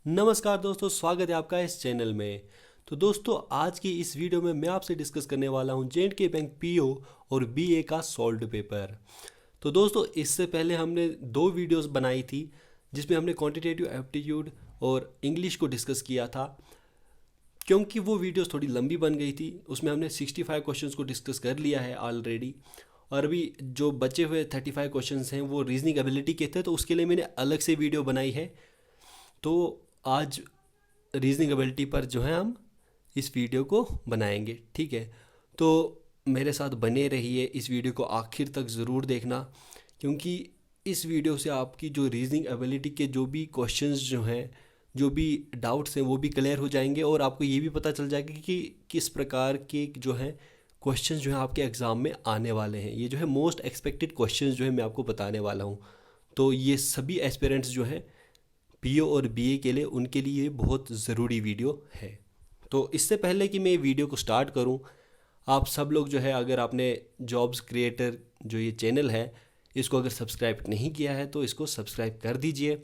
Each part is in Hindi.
नमस्कार दोस्तों, स्वागत है आपका इस चैनल में। तो दोस्तों, आज की इस वीडियो में मैं आपसे डिस्कस करने वाला हूं जे&के बैंक पीओ और बीए का सॉल्व्ड पेपर। तो दोस्तों, इससे पहले हमने दो वीडियोस बनाई थी जिसमें हमने क्वांटिटेटिव एप्टीट्यूड और इंग्लिश को डिस्कस किया था। क्योंकि वो वीडियोस थोड़ी लंबी बन गई थी, उसमें हमने 65 क्वेश्चंस को डिस्कस कर लिया है ऑलरेडी। और अभी जो बचे हुए 35 क्वेश्चंस हैं वो रीजनिंग एबिलिटी के थे, तो उसके लिए मैंने अलग से वीडियो बनाई है। तो आज रीजनिंग एबिलिटी पर जो है हम इस वीडियो को बनाएंगे, ठीक है। तो मेरे साथ बने रहिए, इस वीडियो को आखिर तक ज़रूर देखना, क्योंकि इस वीडियो से आपकी जो रीजनिंग एबिलिटी के जो भी क्वेश्चंस जो हैं, जो भी डाउट्स हैं, वो भी क्लियर हो जाएंगे और आपको ये भी पता चल जाएगा कि किस प्रकार के जो हैं क्वेश्चंस जो हैं आपके एग्ज़ाम में आने वाले हैं। ये जो है मोस्ट एक्सपेक्टेड क्वेश्चंस जो है मैं आपको बताने वाला हूँ। तो ये सभी एस्पिरेंट्स जो हैं पीओ और बीए के लिए, उनके लिए बहुत ज़रूरी वीडियो है। तो इससे पहले कि मैं वीडियो को स्टार्ट करूं, आप सब लोग जो है, अगर आपने जॉब्स क्रिएटर जो ये चैनल है इसको अगर सब्सक्राइब नहीं किया है तो इसको सब्सक्राइब कर दीजिए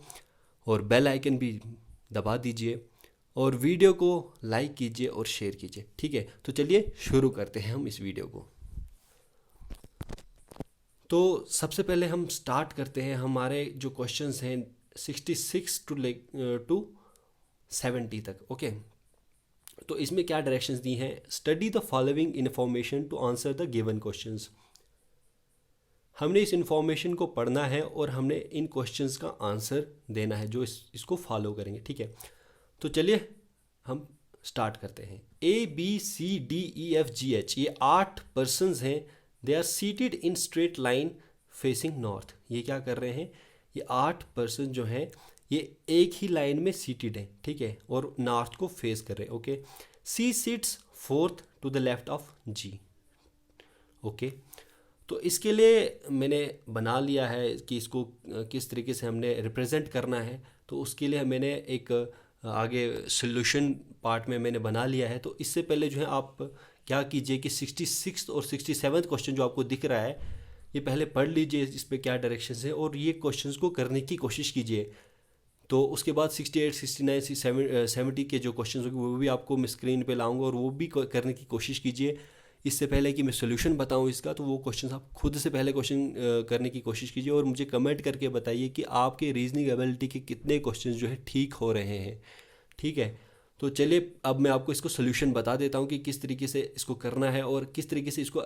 और बेल आइकन भी दबा दीजिए और वीडियो को लाइक कीजिए और शेयर कीजिए, ठीक है। तो चलिए शुरू करते हैं हम इस वीडियो को। तो सबसे पहले हम स्टार्ट करते हैं। हमारे जो क्वेश्चंस हैं 66 टू 70 तक, ओके। तो इसमें क्या डायरेक्शंस दी हैं? Study the following information to answer the given questions. हमने इस इंफॉर्मेशन को पढ़ना है और हमने इन क्वेश्चंस का आंसर देना है जो इसको फॉलो करेंगे, ठीक है। तो चलिए हम स्टार्ट करते हैं। ABCDEFGH, ये 8 पर्सनस हैं। They are seated in straight line facing north. ये क्या कर रहे हैं? ये 8 पर्सन जो हैं ये एक ही लाइन में सीटेड हैं, ठीक है, और नॉर्थ को फेस कर रहे हैं, okay. C seats fourth to the left of G, okay. तो इसके लिए मैंने बना लिया है कि इसको किस तरीके से हमने रिप्रेजेंट करना है। तो उसके लिए मैंने एक आगे सॉल्यूशन पार्ट में मैंने बना लिया है। तो इससे पहले जो है आप क्या कीजिए कि 66 और 67 क्वेश्चन जो आपको दिख रहा है ये पहले पढ़ लीजिए, इस पर क्या डायरेक्शन है, और ये क्वेश्चंस को करने की कोशिश कीजिए। तो उसके बाद 68, 69, 70 के जो क्वेश्चंस होंगे वो भी आपको मैं स्क्रीन पे लाऊंगा और वो भी करने की कोशिश कीजिए। इससे पहले कि मैं सोल्यूशन बताऊं इसका, तो वो क्वेश्चंस आप खुद से पहले क्वेश्चन करने की कोशिश कीजिए और मुझे कमेंट करके बताइए कि आपके रीजनिंग एबिलिटी के कितने क्वेश्चंस जो है ठीक हो रहे हैं, ठीक है। तो चलिए अब मैं आपको इसको सोल्यूशन बता देता हूँ कि किस तरीके से इसको करना है और किस तरीके से इसको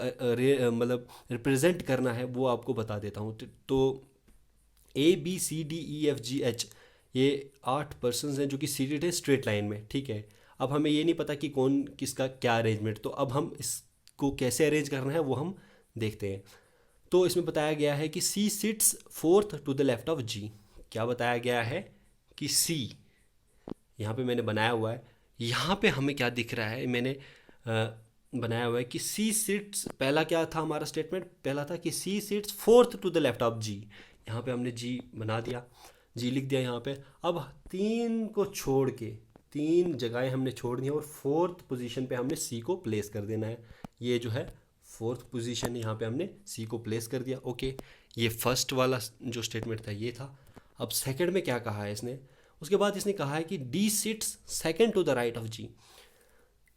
मतलब रिप्रेजेंट करना है, वो आपको बता देता हूँ। तो ABCDEFGH, ये 8 पर्सनस हैं जो कि सीटेड है स्ट्रेट लाइन में, ठीक है। अब हमें ये नहीं पता कि कौन किसका क्या अरेंजमेंट, तो अब हम इसको कैसे अरेंज करना है वो हम देखते हैं। तो इसमें बताया गया है कि C sits fourth to the left of G. क्या बताया गया है कि सी, यहाँ पे मैंने बनाया हुआ है, यहाँ पे हमें क्या दिख रहा है, मैंने बनाया हुआ है कि सी सीट्स, पहला क्या था हमारा स्टेटमेंट, पहला था कि C seats fourth to the left of G. यहाँ पे हमने जी बना दिया, जी लिख दिया यहाँ पे। अब 3 को छोड़ के 3 जगहें हमने छोड़ दी हैं और फोर्थ पोजीशन पे हमने सी को प्लेस कर देना है। ये जो है फोर्थ पोजीशन, यहाँ पे हमने सी को प्लेस कर दिया, ओके। ये फर्स्ट वाला जो स्टेटमेंट था ये था। अब सेकंड में क्या कहा है इसने? उसके बाद इसने कहा है कि D sits second to the right of G.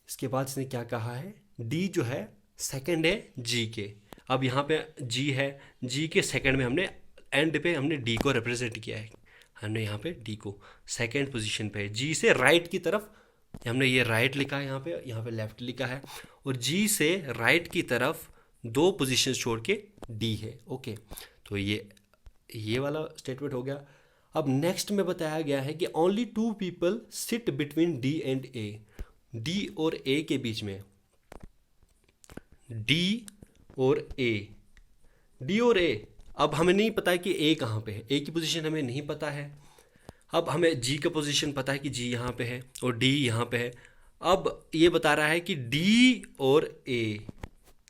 इसके बाद इसने क्या कहा है? डी जो है सेकंड है जी के। अब यहाँ पे जी है, जी के सेकंड में हमने एंड पे हमने डी को रिप्रेजेंट किया है। हमने यहाँ पे डी को सेकंड पोजीशन पे है, जी से राइट की तरफ हमने ये राइट लिखा है, यहाँ पे लेफ्ट लिखा है, और जी से राइट की तरफ 2 पोजीशन छोड़ के डी है, ओके। तो ये वाला स्टेटमेंट हो गया। अब नेक्स्ट में बताया गया है कि only 2 people sit between D and A. D और ए के बीच में, डी और ए, डी और ए, अब हमें नहीं पता है कि ए कहाँ पे है, ए की पोजीशन हमें नहीं पता है। अब हमें जी का पोजीशन पता है कि जी यहाँ पे है और डी यहाँ पे है। अब ये बता रहा है कि डी और ए,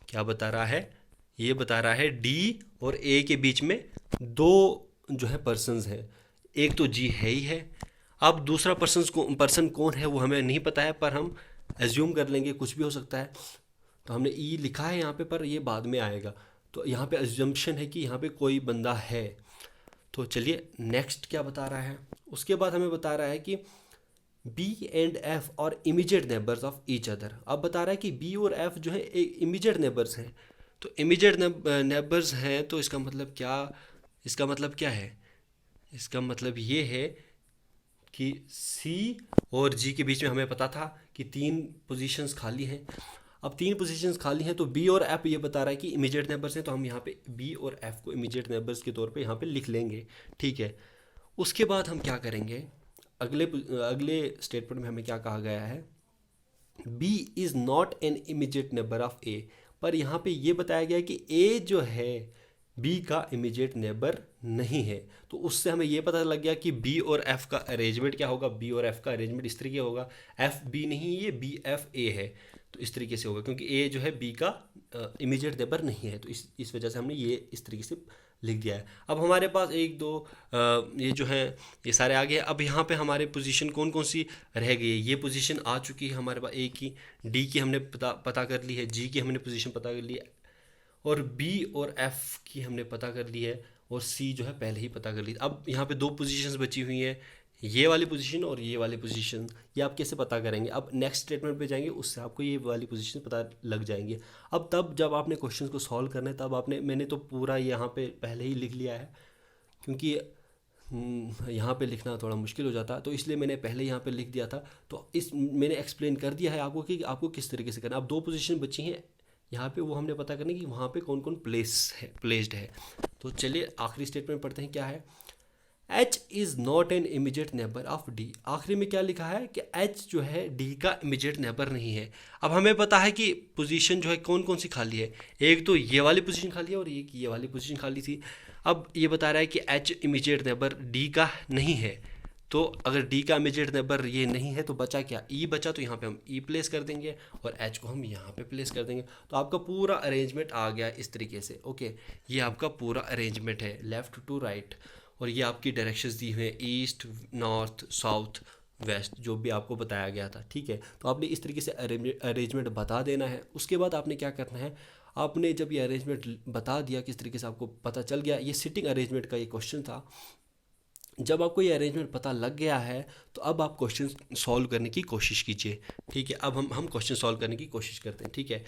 क्या बता रहा है? ये बता रहा है डी और ए के बीच में 2 जो है पर्सन्स हैं। एक तो जी है ही है, अब दूसरा पर्सन कौन है वो हमें नहीं पता है, पर हम एज्यूम कर लेंगे, कुछ भी हो सकता है। तो हमने ई लिखा है यहाँ पे, पर ये बाद में आएगा। तो यहाँ पे एज्यूम्पशन है कि यहाँ पे कोई बंदा है। तो चलिए नेक्स्ट क्या बता रहा है। उसके बाद हमें बता रहा है कि बी एंड एफ और immediate neighbours of each other. अब बता रहा है कि बी और एफ जो है इमीडिएट नेबर्स हैं। तो इमीडिएट नेबर्स हैं तो इसका मतलब क्या, इसका मतलब क्या है, इसका मतलब ये है कि सी और जी के बीच में हमें पता था कि 3 पोजीशंस खाली हैं। अब 3 पोजीशंस खाली हैं तो बी और एफ ये बता रहा है कि इमीडिएट नेबर्स हैं, तो हम यहाँ पे बी और एफ को इमीडिएट नेबर्स के तौर पे यहाँ पे लिख लेंगे, ठीक है। उसके बाद हम क्या करेंगे, अगले अगले स्टेटमेंट में हमें क्या कहा गया है, B is not an immediate neighbour of A. पर यहाँ पे ये बताया गया है कि ए जो है बी का इमीडिएट नेबर नहीं है। तो उससे हमें ये पता लग गया कि बी और एफ का अरेंजमेंट क्या होगा। बी और एफ का अरेंजमेंट इस तरीके होगा, एफ बी नहीं, ये बी एफ ए है, तो इस तरीके से होगा क्योंकि ए जो है बी का इमीडिएट नेबर नहीं है। तो इस वजह से हमने ये इस तरीके से लिख दिया है। अब हमारे पास एक दो ये जो है ये सारे आ गए। अब यहाँ पे हमारे पोजीशन कौन कौन सी रह गई है, ये पोजीशन आ चुकी है हमारे पास, ए की, डी की हमने पता कर ली है, जी की हमने पोजीशन पता कर ली है, और बी और एफ की हमने पता कर ली है, और सी जो है पहले ही पता कर ली। अब यहाँ पे 2 पोजीशंस बची हुई हैं, ये वाली पोजीशन और ये वाली पोजीशन। ये आप कैसे पता करेंगे, अब नेक्स्ट स्टेटमेंट पे जाएंगे, उससे आपको ये वाली पोजीशन पता लग जाएंगे। अब तब जब आपने क्वेश्चन को सॉल्व करना है तब मैंने तो पूरा यहाँ पे पहले ही लिख लिया है, क्योंकि यहाँ पे लिखना थोड़ा मुश्किल हो जाता, तो इसलिए मैंने पहले यहाँ पे लिख दिया था। तो मैंने एक्सप्लेन कर दिया है आपको कि आपको किस तरीके से करना। अब 2 पोजीशन बची हैं यहाँ पे, वो हमने पता करनी कि वहाँ पे कौन कौन प्लेस्ड है। तो चलिए आखिरी स्टेटमेंट पढ़ते हैं, क्या है, H is not an immediate neighbour of D। आखिरी में क्या लिखा है कि H जो है D का इमीडिएट नेबर नहीं है। अब हमें पता है कि पोजीशन जो है कौन कौन सी खाली है, एक तो ये वाली पोजीशन खाली है और एक ये वाली पोजीशन खाली थी। अब ये बता रहा है कि H इमीडिएट नेबर D का नहीं है, तो अगर D का इमीडिएट नेबर ये नहीं है तो बचा क्या, E बचा, तो यहाँ पे हम E प्लेस कर देंगे और H को हम यहाँ पे प्लेस कर देंगे। तो आपका पूरा अरेंजमेंट आ गया इस तरीके से, ओके। ये आपका पूरा अरेंजमेंट है लेफ़्ट टू राइट, और ये आपकी डायरेक्शंस दी हुई हैं, ईस्ट, नॉर्थ, साउथ, वेस्ट, जो भी आपको बताया गया था, ठीक है। तो आपने इस तरीके से अरेंजमेंट बता देना है। उसके बाद आपने क्या करना है, आपने जब ये अरेंजमेंट बता दिया, किस तरीके से आपको पता चल गया, ये सिटिंग अरेंजमेंट का ये क्वेश्चन था। जब आपको ये अरेंजमेंट पता लग गया है तो अब आप क्वेश्चन सॉल्व करने की कोशिश कीजिए, ठीक है। अब हम क्वेश्चन सॉल्व करने की कोशिश करते हैं, ठीक है।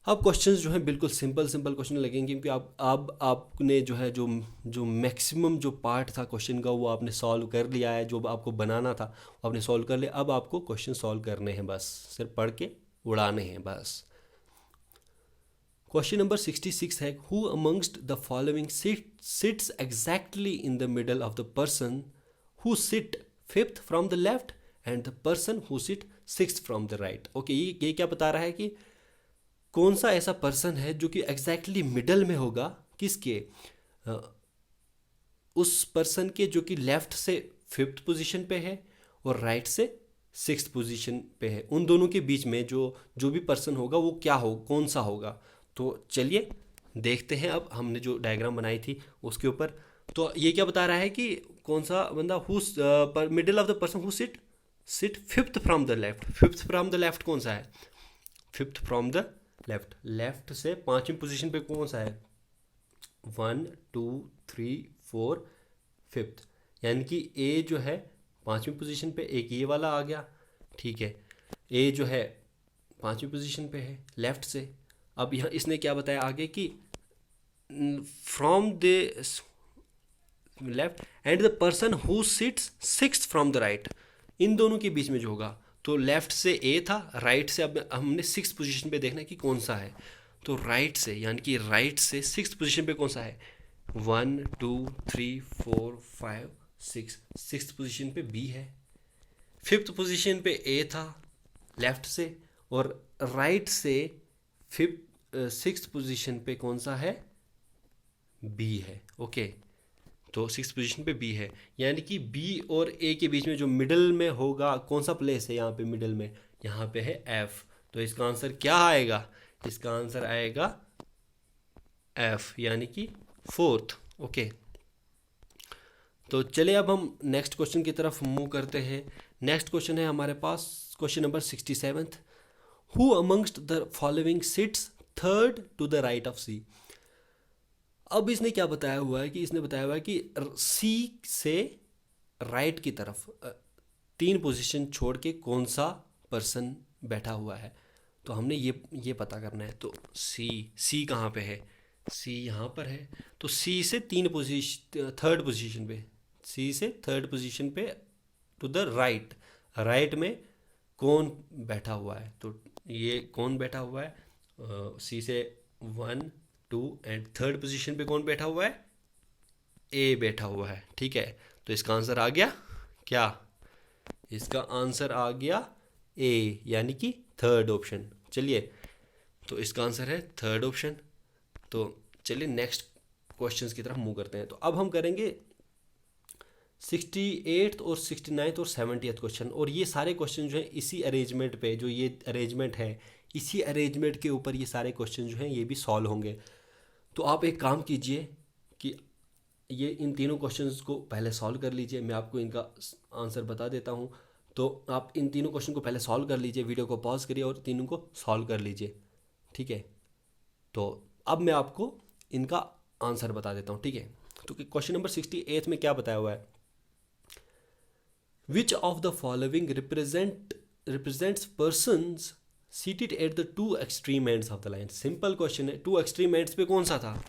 अब क्वेश्चंस जो हैं बिल्कुल सिंपल क्वेश्चन लगेंगे, क्योंकि आपने जो है जो मैक्सिमम जो पार्ट था क्वेश्चन का वो आपने सॉल्व कर लिया है, जो आपको बनाना था वो आपने सॉल्व कर लिया। अब आपको क्वेश्चन सॉल्व करने हैं, बस सिर्फ पढ़ के उड़ाने हैं बस। क्वेश्चन नंबर 66 है, who amongst the following sits exactly in the middle of the person who sit 5th from the left end the person who sit 6th from the right. Okay, ये क्या बता रहा है कि कौन सा ऐसा पर्सन है जो कि एग्जैक्टली मिडल में होगा, किसके, उस पर्सन के जो कि लेफ्ट से 5th पोजीशन पे है और राइट से 6th पोजीशन पे है। उन दोनों के बीच में जो भी पर्सन होगा वो क्या हो, कौन सा होगा। तो चलिए देखते हैं। अब हमने जो डायग्राम बनाई थी उसके ऊपर, तो ये क्या बता रहा है कि कौन सा बंदा who middle of the person who sit 5th from the left. 5th from the left कौन सा है, 5th फ्रॉम द लेफ्ट से 5वीं पोजीशन पे कौन सा है, 1 2 3 4 5th, यानी कि ए जो है 5वीं पोजीशन पे, एक ये वाला आ गया, ठीक है। ए जो है 5वीं पोजीशन पे है लेफ्ट से। अब यहाँ इसने क्या बताया आगे कि from the left end the person who sits 6th from the right, इन दोनों के बीच में जो होगा, तो लेफ्ट से ए था, राइट से अब हमने 6th पोजीशन पे देखना है कि कौन सा है। तो राइट से, यानी कि राइट से 6th पोजीशन पे कौन सा है, 1 2 3 4 5 6, 6th पोजीशन पे बी है। 5th पोजीशन पे ए था लेफ्ट से, और राइट से 6th पोजीशन पे कौन सा है, बी है, ओके। तो 6th पोजीशन पे बी है, यानी कि बी और ए के बीच में जो मिडल में होगा, कौन सा प्लेस है यहाँ पे मिडल में, यहाँ पे है एफ। तो इसका आंसर क्या आएगा, इसका आंसर आएगा एफ, यानी कि 4th, ओके। तो चलिए अब हम नेक्स्ट क्वेश्चन की तरफ मूव करते हैं। नेक्स्ट क्वेश्चन है हमारे पास question number 67, who amongst the following sits 3rd to the right of C. अब इसने क्या बताया हुआ है कि इसने बताया हुआ है कि सी से राइट की तरफ, 3 पोजीशन छोड़ के कौन सा पर्सन बैठा हुआ है, तो हमने ये पता करना है। तो सी कहाँ पे है, सी यहाँ पर है, तो सी से 3 पोजीशन, थर्ड पोजीशन पे, सी से थर्ड पोजीशन पे टू द राइट, राइट में कौन बैठा हुआ है, तो ये कौन बैठा हुआ है, सी से 1 2 एंड थर्ड पोजीशन पे कौन बैठा हुआ है, ए बैठा हुआ है, ठीक है। तो इसका आंसर आ गया क्या, इसका आंसर आ गया ए, यानी कि थर्ड ऑप्शन। चलिए, तो इसका आंसर है थर्ड ऑप्शन। तो चलिए नेक्स्ट क्वेश्चंस की तरफ मूव करते हैं। तो अब हम करेंगे 68 और 69 और 70th क्वेश्चन, और ये सारे क्वेश्चन जो है इसी अरेंजमेंट पे, जो ये अरेंजमेंट है इसी अरेंजमेंट के ऊपर ये सारे क्वेश्चन जो हैं ये भी सॉल्व होंगे। तो आप एक काम कीजिए कि ये इन तीनों क्वेश्चंस को पहले सॉल्व कर लीजिए, मैं आपको इनका आंसर बता देता हूँ। तो आप इन तीनों क्वेश्चन को पहले सॉल्व कर लीजिए, वीडियो को पॉज करिए और तीनों को सॉल्व कर लीजिए, ठीक है। तो अब मैं आपको इनका आंसर बता देता हूँ, ठीक है। तो क्वेश्चन नंबर 68 में क्या बताया हुआ है, विच of the following represents persons seated at the two extreme ends of the line. Simple question है, टू एक्सट्रीम एंड्स पे कौन सा था,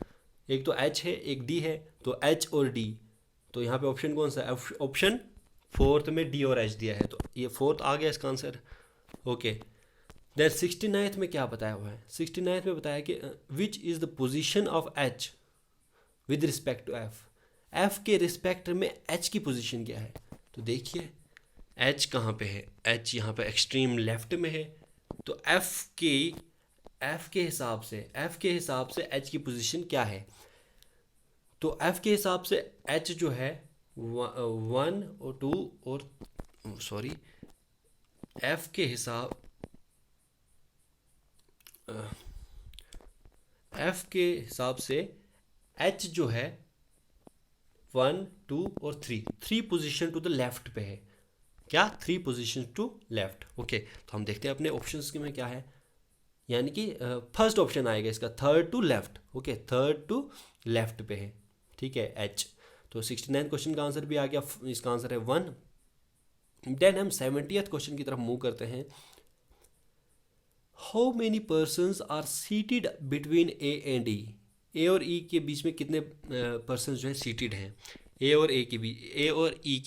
एक तो एच है एक डी है, तो एच और डी, तो यहाँ पे ऑप्शन कौन सा है, ऑप्शन फोर्थ में डी और एच दिया है, तो ये फोर्थ आ गया इसका आंसर, ओके। देन 69th में क्या बताया हुआ है, 69th में बताया कि which is the position of H with respect to F, F के रिस्पेक्ट में एच की पोजीशन क्या है। तो देखिए एच कहाँ पे है, एच यहाँ पे एक्सट्रीम लेफ्ट में है, तो एफ के हिसाब से एच की पोजीशन क्या है, तो एफ के हिसाब से एच जो है 1 और 2 और सॉरी एफ के हिसाब से एच जो है 1 2 और 3 पोजीशन टू द लेफ्ट पे है, क्या 3 पोजीशन टू लेफ्ट, ओके। तो हम देखते हैं अपने ऑप्शंस में क्या है, यानी कि फर्स्ट ऑप्शन आएगा इसका third to left, okay, third to left पे है, ठीक है, एच। तो 69 क्वेश्चन का आंसर भी आ गया, इसका आंसर है 1। देन हम 70th क्वेश्चन की तरफ मूव करते हैं, how many persons are seated between A and E, A और ई के बीच में कितने पर्सन जो है सीटेड हैं, ए और ई के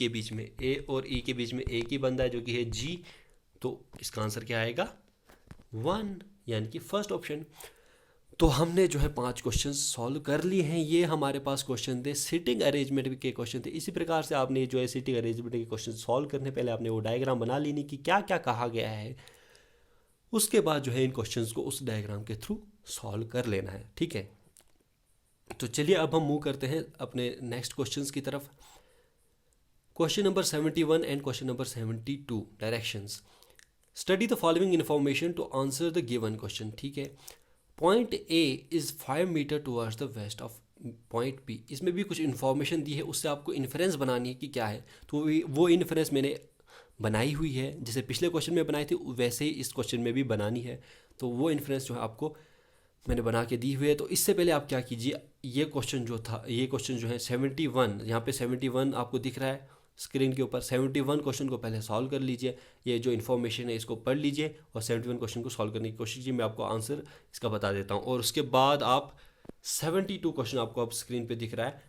बीच में एक ही बंदा है जो कि है जी, तो इसका आंसर क्या आएगा 1, यानी कि फर्स्ट ऑप्शन। तो हमने जो है 5 क्वेश्चन सॉल्व कर लिए हैं, ये हमारे पास क्वेश्चन थे, सिटिंग अरेंजमेंट के क्वेश्चन थे। इसी प्रकार से आपने जो है सिटिंग अरेंजमेंट के क्वेश्चन सॉल्व करने पहले आपने वो डायग्राम बना लेनी कि क्या क्या कहा गया है, उसके बाद जो है इन क्वेश्चंस को उस डायग्राम के थ्रू सॉल्व कर लेना है, ठीक है। तो चलिए अब हम मूव करते हैं अपने नेक्स्ट क्वेश्चंस की तरफ। Question number 71 and question number 72, directions. Study the following information to answer the given question, ठीक है। Point A is 5 meter towards the west of point B, इसमें भी कुछ इन्फॉर्मेशन दी है, उससे आपको इन्फ्रेंस बनानी है कि क्या है। तो वो इन्फ्रेंस मैंने बनाई हुई है, जैसे पिछले क्वेश्चन में बनाई थी वैसे ही इस क्वेश्चन में भी बनानी है। तो वो इन्फ्रेंस जो है आपको मैंने बना के दी हुई है। तो इससे पहले आप क्या कीजिए, ये क्वेश्चन जो है 71, यहाँ पे 71 आपको दिख रहा है स्क्रीन के ऊपर, 71 क्वेश्चन को पहले सॉल्व कर लीजिए, ये जो इन्फॉर्मेशन है इसको पढ़ लीजिए और 71 क्वेश्चन को सॉल्व करने की कोशिश कीजिए। मैं आपको आंसर इसका बता देता हूँ, और उसके बाद आप 72 क्वेश्चन आपको अब स्क्रीन पे दिख रहा है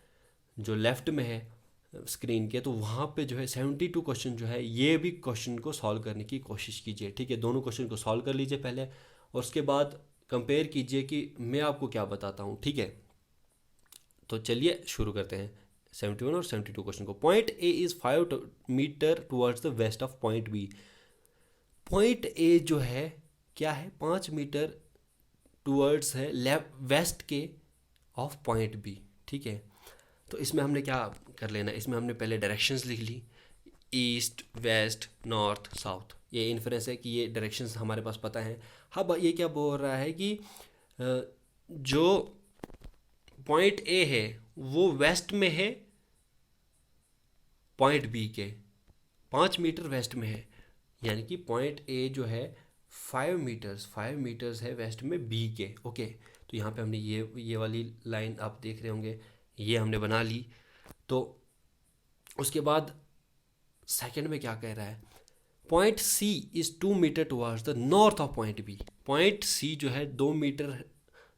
जो लेफ्ट में है स्क्रीन के, तो वहाँ पे जो है 72 क्वेश्चन जो है ये भी क्वेश्चन को सॉल्व करने की कोशिश कीजिए, ठीक है। दोनों क्वेश्चन को सॉल्व कर लीजिए पहले, और उसके बाद कंपेयर कीजिए कि मैं आपको क्या बताता हूँ, ठीक है। तो चलिए शुरू करते हैं 71 और 72 क्वेश्चन को। Point A is 5 meter towards the west of point B, point A जो है क्या है 5 मीटर टुवर्ड्स है वेस्ट के ऑफ पॉइंट बी, ठीक है। तो इसमें हमने क्या कर लेना, इसमें हमने पहले डायरेक्शंस लिख ली, ईस्ट वेस्ट नॉर्थ साउथ, ये इन्फ्रेंस है कि ये डायरेक्शंस हमारे पास पता है। अब ये क्या बोल रहा है कि जो पॉइंट ए है वो वेस्ट में है पॉइंट बी के, 5 मीटर वेस्ट में है, यानी कि पॉइंट ए जो है 5 मीटर्स है वेस्ट में बी के, ओके। तो यहाँ पे हमने ये वाली लाइन आप देख रहे होंगे, ये हमने बना ली। तो उसके बाद सेकंड में क्या कह रहा है, point C is 2 metre towards the north of point B. Point C जो है 2 मीटर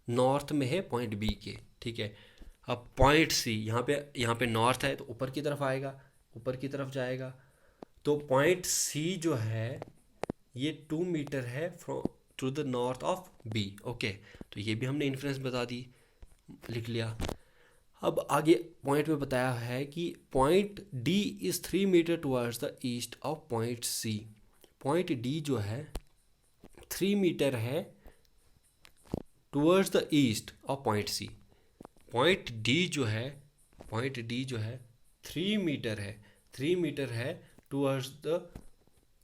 नॉर्थ में है पॉइंट बी के, ठीक है। अब पॉइंट सी यहाँ पे नॉर्थ है तो ऊपर की तरफ आएगा, ऊपर की तरफ जाएगा। तो पॉइंट सी जो है ये 2 मीटर है from to the north of B. Okay, तो ये भी हमने इन्फ्रेंस बता दी, लिख लिया। अब आगे पॉइंट में बताया है कि point D is 3 meter towards the east of point C. Point D जो है 3 मीटर है towards the east of point C. Point D जो है 3 मीटर है, 3 मीटर है towards the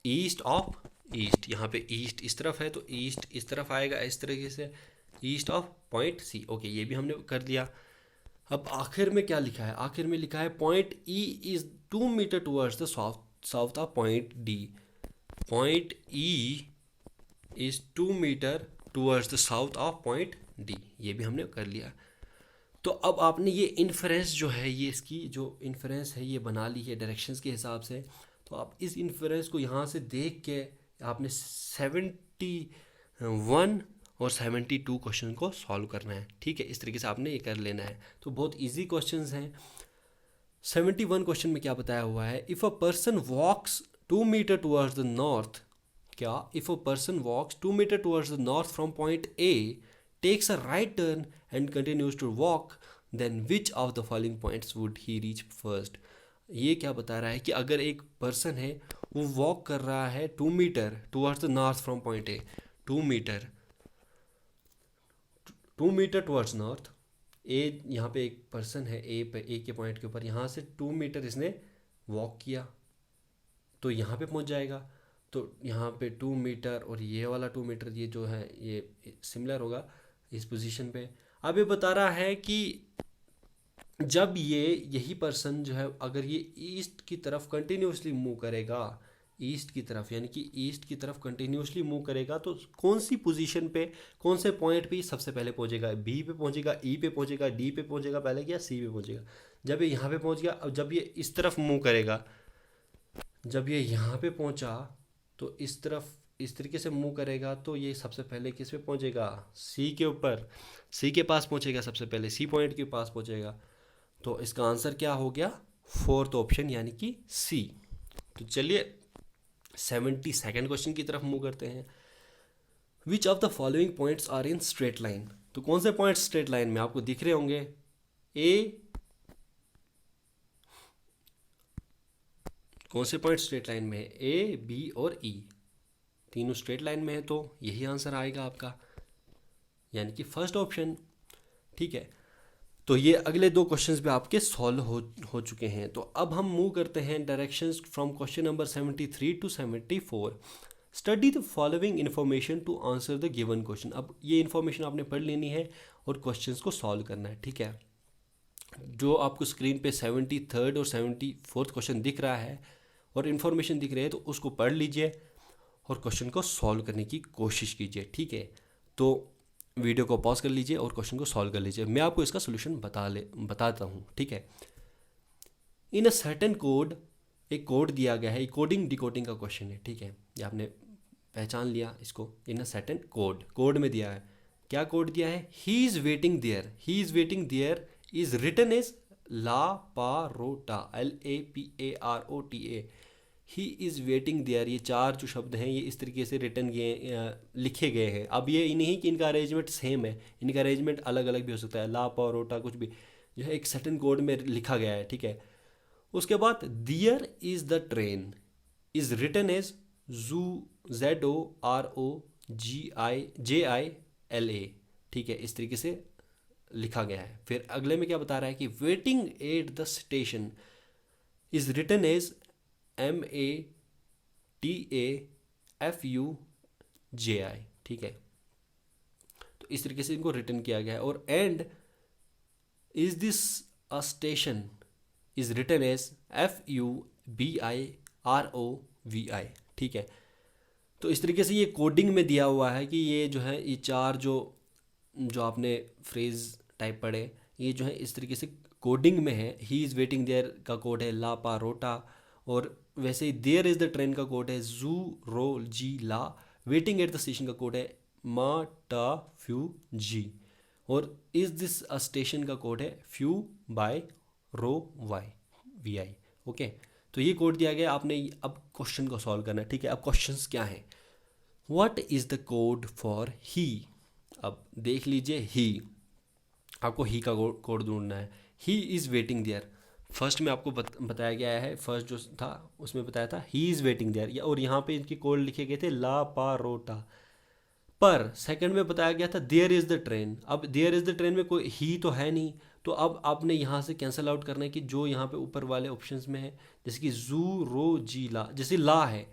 east of east. यहाँ पे ईस्ट इस तरफ है तो ईस्ट इस तरफ आएगा इस तरीके से, east of point C. Okay, ये भी हमने कर दिया। अब आखिर में क्या लिखा है, आखिर में लिखा है point E is 2 metre towards the south of point D. Point E is 2 metre towards the south of point D, ये भी हमने कर लिया। तो अब आपने ये इन्फरेंस जो है, ये इसकी जो इन्फरेंस है ये बना ली है डायरेक्शंस के हिसाब से। तो आप इस इन्फरेंस को यहाँ से देख के आपने 71 और 72 क्वेश्चन को सॉल्व करना है, ठीक है। इस तरीके से आपने ये कर लेना है। तो बहुत इजी क्वेश्चंस हैं। 71 क्वेश्चन में क्या बताया हुआ है, if a person walks 2 metre towards the north, क्या if a person walks 2 metre towards the north from point A, takes a right turn and continues to walk, then which of the following points would he reach first. ये क्या बता रहा है कि अगर एक पर्सन है वो वॉक कर रहा है 2 metre towards the north from point A, 2 metre towards north, A यहाँ पे एक पर्सन है ए पे, ए के पॉइंट के ऊपर, यहाँ से 2 मीटर इसने वॉक किया तो यहाँ पे पहुँच जाएगा। तो यहाँ पे 2 मीटर और ये वाला 2 मीटर ये जो है ये सिमिलर होगा इस पोजीशन पे। अब ये बता रहा है कि जब ये यही पर्सन जो है अगर ये ईस्ट की तरफ कंटिन्यूसली मूव करेगा, ईस्ट की तरफ यानी कि ईस्ट की तरफ कंटिन्यूसली मूव करेगा तो कौन सी पोजीशन पे, कौन से पॉइंट पे सबसे पहले पहुंचेगा, बी पे पहुंचेगा, ई पे पहुंचेगा, डी पे पहुंचेगा पहले या सी पे पहुंचेगा। जब ये यहाँ पे पहुंच गया, अब जब ये इस तरफ मूव करेगा, जब ये यहाँ पे पहुंचा तो इस तरफ इस तरीके से मूव करेगा तो ये सबसे पहले किस पे पहुंचेगा, सी के ऊपर, सी के पास पहुंचेगा, सबसे पहले सी पॉइंट के पास पहुंचेगा। तो इसका आंसर क्या हो गया, फोर्थ ऑप्शन यानी कि सी। तो चलिए 72nd क्वेश्चन की तरफ मूव करते हैं। Which of the following points are in straight line. तो कौन से पॉइंट्स स्ट्रेट लाइन में आपको दिख रहे होंगे, ए, कौन से पॉइंट स्ट्रेट लाइन में है, ए, बी और ई, तीनों स्ट्रेट लाइन में है तो यही आंसर आएगा आपका, यानी कि फर्स्ट ऑप्शन, ठीक है। तो ये अगले दो क्वेश्चंस भी आपके सॉल्व हो चुके हैं। तो अब हम मूव करते हैं directions from question number 73 to 74। Study the following information to answer the given question. अब ये इन्फॉर्मेशन आपने पढ़ लेनी है और क्वेश्चंस को सॉल्व करना है, ठीक है। जो आपको स्क्रीन पे 73rd और 74th क्वेश्चन दिख रहा है और इन्फॉर्मेशन दिख रही है तो उसको पढ़ लीजिए और क्वेश्चन को सॉल्व करने की कोशिश कीजिए, ठीक है। तो वीडियो को पॉज कर लीजिए और क्वेश्चन को सॉल्व कर लीजिए, मैं आपको इसका सोल्यूशन बताता हूँ, ठीक है। इन अ सर्टेन कोड, एक कोड दिया गया है, कोडिंग डिकोडिंग का क्वेश्चन है, ठीक है। ये आपने पहचान लिया इसको, इन अ सर्टेन कोड में दिया है, क्या कोड दिया है, he is waiting there, he is waiting there is written as laparota, LAPAROTA, he is waiting there. ये चार जो शब्द हैं ये इस तरीके से रिटन लिखे गए हैं। अब ये नहीं कि इनका अरेंजमेंट सेम है, इनका अरेंजमेंट अलग अलग भी हो सकता है, ला पारोटा कुछ भी जो है एक सर्टेन कोड में लिखा गया है, ठीक है। उसके बाद there is the train is written as ZOROGIJILA, ठीक है, इस तरीके से लिखा गया है। फिर अगले में क्या बता रहा है कि waiting at the station is written as MATAFUJI, ठीक है। तो इस तरीके से इनको रिटर्न किया गया है। और and is this a station is written as FUBIROVI, ठीक है। तो इस तरीके से ये कोडिंग में दिया हुआ है कि ये जो है ये चार जो आपने फ्रेज टाइप पढ़े ये जो है इस तरीके से कोडिंग में है। ही इज़ वेटिंग देयर का कोड है ला पारोटा और वैसे ही देयर इज़ द ट्रेन का कोड है जू रो जी ला, वेटिंग एट द स्टेशन का कोड है मा टा फ्यू जी, और इज दिस अ स्टेशन का कोड है फ्यू बाय रो वाई वी आई। ओके, तो ये कोड दिया गया, आपने अब क्वेश्चन को सॉल्व करना है। ठीक है, अब क्वेश्चंस क्या हैं? What is the code for he? अब देख लीजिए, ही, आपको ही का कोड ढूंढना है। He is waiting there, first में आपको बताया गया है, फर्स्ट जो था उसमें बताया था ही इज़ वेटिंग देयर, और यहाँ पे इनके कोड लिखे गए थे ला पा रो टा। पर सेकंड में बताया गया था देयर इज़ द ट्रेन। अब देयर इज़ द ट्रेन में कोई ही तो है नहीं, तो अब आपने यहाँ से कैंसिल आउट करना है कि जो यहाँ पे ऊपर वाले ऑप्शंस में है, जैसे कि जू रो जी ला, जैसे ला है,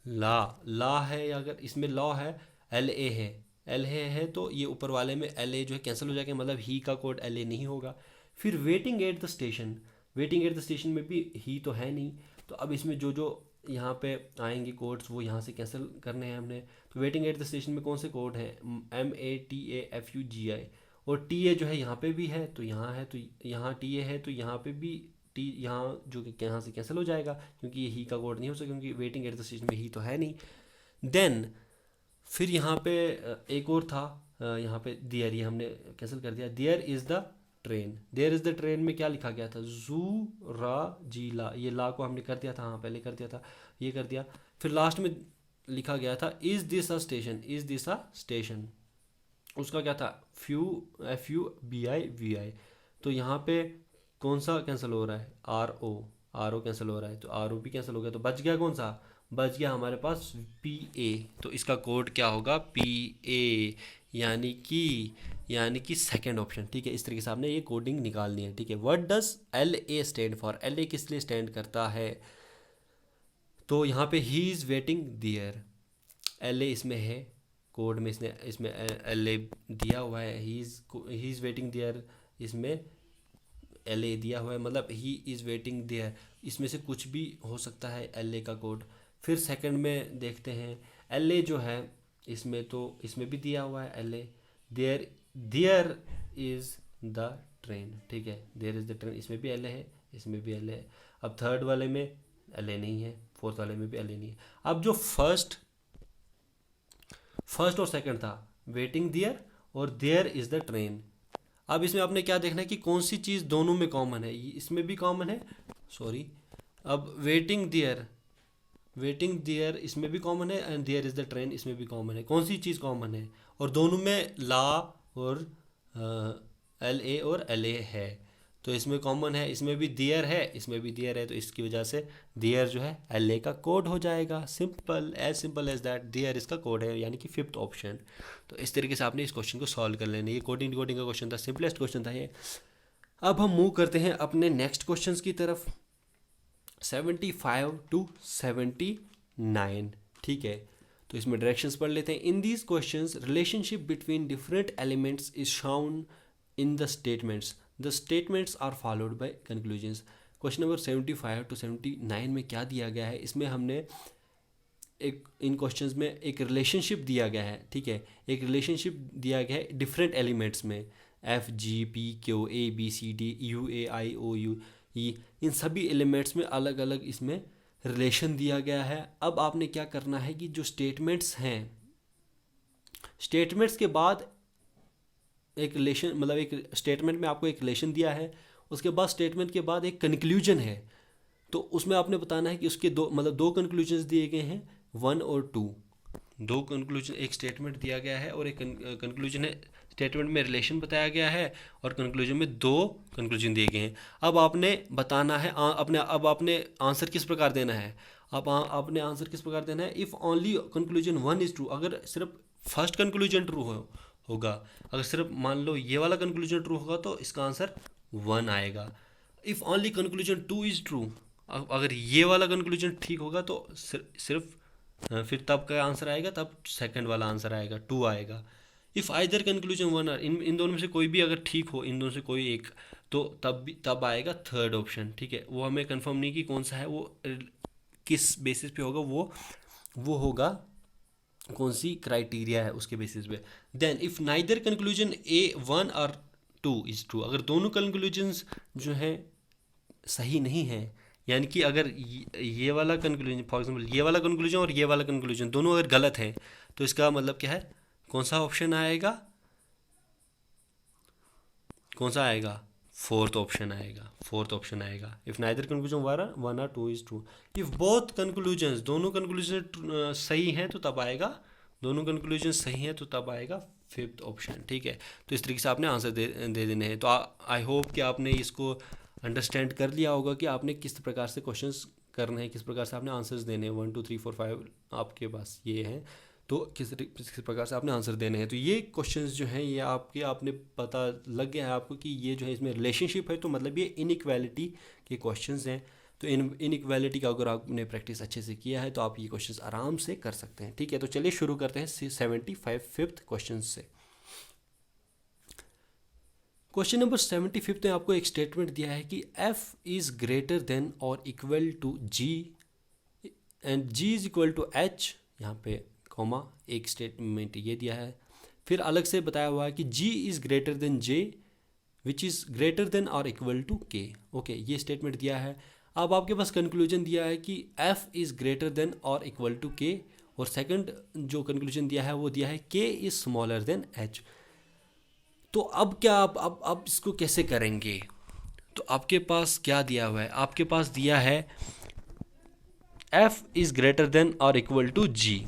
ला है, अगर इसमें लॉ है, एल ए है, एल है तो ये ऊपर वाले में एल ए जो है कैंसिल हो जाएगा, मतलब ही का कोड एल ए नहीं होगा। फिर waiting at the station, waiting at the station में भी ही तो है नहीं, तो अब इसमें जो जो यहाँ पे आएंगे कोड्स वो यहाँ से कैंसिल करने हैं हमने। तो वेटिंग एट द स्टेशन में कौन से कोड हैं? MATAFUGI, और टी ए जो है यहाँ पे भी है, तो यहाँ है, तो यहाँ टी ए है, तो यहाँ पे भी टी, यहाँ जो कि यहाँ से कैंसिल हो जाएगा, क्योंकि ये ही का कोड नहीं हो सकता, क्योंकि वेटिंग एट द स्टेशन में ही तो है नहीं। देन फिर यहाँ पे एक और था, यहाँ पे दियर, ये हमने कैंसिल कर दिया। There is the train, there is the train में क्या लिखा गया था? जू रा जी ला, ये ला को हमने कर दिया था, हाँ पहले कर दिया था, ये कर दिया। फिर लास्ट में लिखा गया था is this a station, is this a station, उसका क्या था? FUBI, तो यहाँ पे कौन सा कैंसिल हो रहा है? आर ओ कैंसिल हो रहा है, तो आर ओ भी कैंसिल हो गया, तो बच गया कौन सा? बच गया हमारे पास PA, तो इसका कोड क्या होगा? PA, यानी कि सेकेंड ऑप्शन। ठीक है, इस तरीके से आपने ये कोडिंग निकालनी है। ठीक है, what does LA stand for? LA किस लिए स्टैंड करता है? तो यहाँ पे he is waiting there, LA इसमें है, कोड में इसमें LA दिया हुआ है, ही इज़ वेटिंग देयर, इसमें LA दिया हुआ है, मतलब ही इज़ वेटिंग देयर, इसमें से कुछ भी हो सकता है LA का कोड। फिर सेकंड में देखते हैं, LA जो है इसमें, तो इसमें भी दिया हुआ है LA, there is the train. ठीक है, देयर इज़ द ट्रेन, इसमें भी LA है, इसमें भी LA है। अब थर्ड वाले में LA नहीं है, फोर्थ वाले में भी LA नहीं है। अब जो फर्स्ट और सेकंड था, वेटिंग देयर और देयर इज़ द ट्रेन, अब इसमें आपने क्या देखना है कि कौन सी चीज़ दोनों में कॉमन है। इसमें भी कॉमन है, सॉरी, अब वेटिंग देयर इसमें भी कॉमन है, and there is the train इसमें भी कॉमन है। कौन सी चीज़ कॉमन है? और दोनों में ला और LA और LA है, तो इसमें कॉमन है, इसमें भी देयर है, इसमें भी देयर है, तो इसकी वजह से देयर जो है LA का कोड हो जाएगा। सिंपल एज दैट, देयर इसका कोड है, यानी कि फिफ्थ ऑप्शन। तो इस तरीके से आपने इस क्वेश्चन को सॉल्व कर लेना। ये कोडिंग का क्वेश्चन था, सिंपलेस्ट क्वेश्चन था ये। अब हम मूव करते हैं अपने नेक्स्ट क्वेश्चन की तरफ, 75 to 79। ठीक है, तो इसमें डायरेक्शंस पढ़ लेते हैं। In these questions relationship between different elements is shown in the statements, the statements are followed by conclusions. Question number 75 to 79 में क्या दिया गया है? इसमें हमने इन क्वेश्चंस में एक रिलेशनशिप दिया गया है। ठीक है, एक रिलेशनशिप दिया गया है डिफरेंट एलिमेंट्स में, FGPQABCDUAIOU, इन सभी एलिमेंट्स में अलग अलग इसमें रिलेशन दिया गया है। अब आपने क्या करना है कि जो स्टेटमेंट्स हैं, स्टेटमेंट्स के बाद एक रिलेशन, मतलब एक स्टेटमेंट में आपको एक रिलेशन दिया है, उसके बाद स्टेटमेंट के बाद एक कंक्लूजन है, तो उसमें आपने बताना है कि उसके दो कंक्लूजन्स दिए गए हैं, 1 और 2। दो कंक्लूजन, एक स्टेटमेंट दिया गया है और एक कंक्लूजन है। स्टेटमेंट में रिलेशन बताया गया है और कंक्लूजन में 2 कंक्लूजन दिए गए हैं। अब आपने बताना है अब आपने आंसर किस प्रकार देना है? अब आपने आंसर किस प्रकार देना है? If only conclusion 1 is true, अगर सिर्फ फर्स्ट कंक्लूजन ट्रू होगा, अगर सिर्फ मान लो ये वाला कंक्लूजन ट्रू होगा तो इसका आंसर 1 आएगा। If only conclusion 2 is true, अगर ये वाला कंक्लूजन ठीक होगा तो सिर्फ फिर तब का आंसर आएगा, तब सेकंड वाला आंसर आएगा, 2 आएगा। इफ़ आइदर कंक्लूजन 1 और इन दोनों में से कोई भी अगर ठीक हो, इन दोनों से कोई एक, तो तब आएगा थर्ड ऑप्शन। ठीक है, वो हमें कंफर्म नहीं कि कौन सा है, वो किस बेसिस पे होगा, वो होगा कौन सी क्राइटेरिया है उसके बेसिस पे। Then if neither conclusion A1 और 2 इज़ ट्रू, अगर दोनों कंक्लूजन्स जो हैं सही नहीं हैं, यानी कि अगर ये वाला कंक्लूजन, फॉर एग्जांपल ये वाला कंक्लूजन और ये वाला कंक्लूजन दोनों अगर गलत है तो इसका मतलब क्या है, कौन सा ऑप्शन आएगा, कौन सा आएगा, फोर्थ ऑप्शन आएगा, फोर्थ ऑप्शन आएगा। इफ नाइदर कंक्लूजन वन और two is true, if both conclusion, दोनों कंक्लूजन सही हैं तो तब आएगा, दोनों कंक्लूजन सही हैं तो तब आएगा फिफ्थ ऑप्शन। ठीक है, तो इस तरीके से आपने आंसर दे देने हैं। तो आई होप कि आपने इसको अंडरस्टैंड कर लिया होगा कि आपने किस प्रकार से क्वेश्चंस करने हैं, किस प्रकार से आपने आंसर्स देने हैं। 1 2 3 4 5 आपके पास ये हैं, तो किस प्रकार से आपने आंसर देने हैं। तो ये क्वेश्चंस जो हैं ये आपने पता लग गया है आपको कि ये जो है इसमें रिलेशनशिप है, तो मतलब ये इनइक्वालिटी के क्वेश्चंस हैं। तो इनइक्वालिटी का अगर आपने प्रैक्टिस अच्छे से किया है तो आप ये क्वेश्चंस आराम से कर सकते हैं। ठीक है, तो चलिए शुरू करते हैं 75 फिफ्थ क्वेश्चन से। क्वेश्चन नंबर 75 में आपको एक स्टेटमेंट दिया है कि f इज़ ग्रेटर देन और equal to g and g is equal to h, यहाँ पे कॉमा एक स्टेटमेंट ये दिया है। फिर अलग से बताया हुआ है कि g is greater then j which is greater than और इक्वल टू k। ओके, ये स्टेटमेंट दिया है। अब आपके पास कंक्लूजन दिया है कि f इज़ ग्रेटर देन और इक्वल टू k, और सेकंड जो कंक्लूजन दिया है वो दिया है k is smaller then h। तो अब क्या अब इसको कैसे करेंगे? तो आपके पास क्या दिया हुआ है, आपके पास दिया है f इज़ ग्रेटर देन और इक्वल टू g।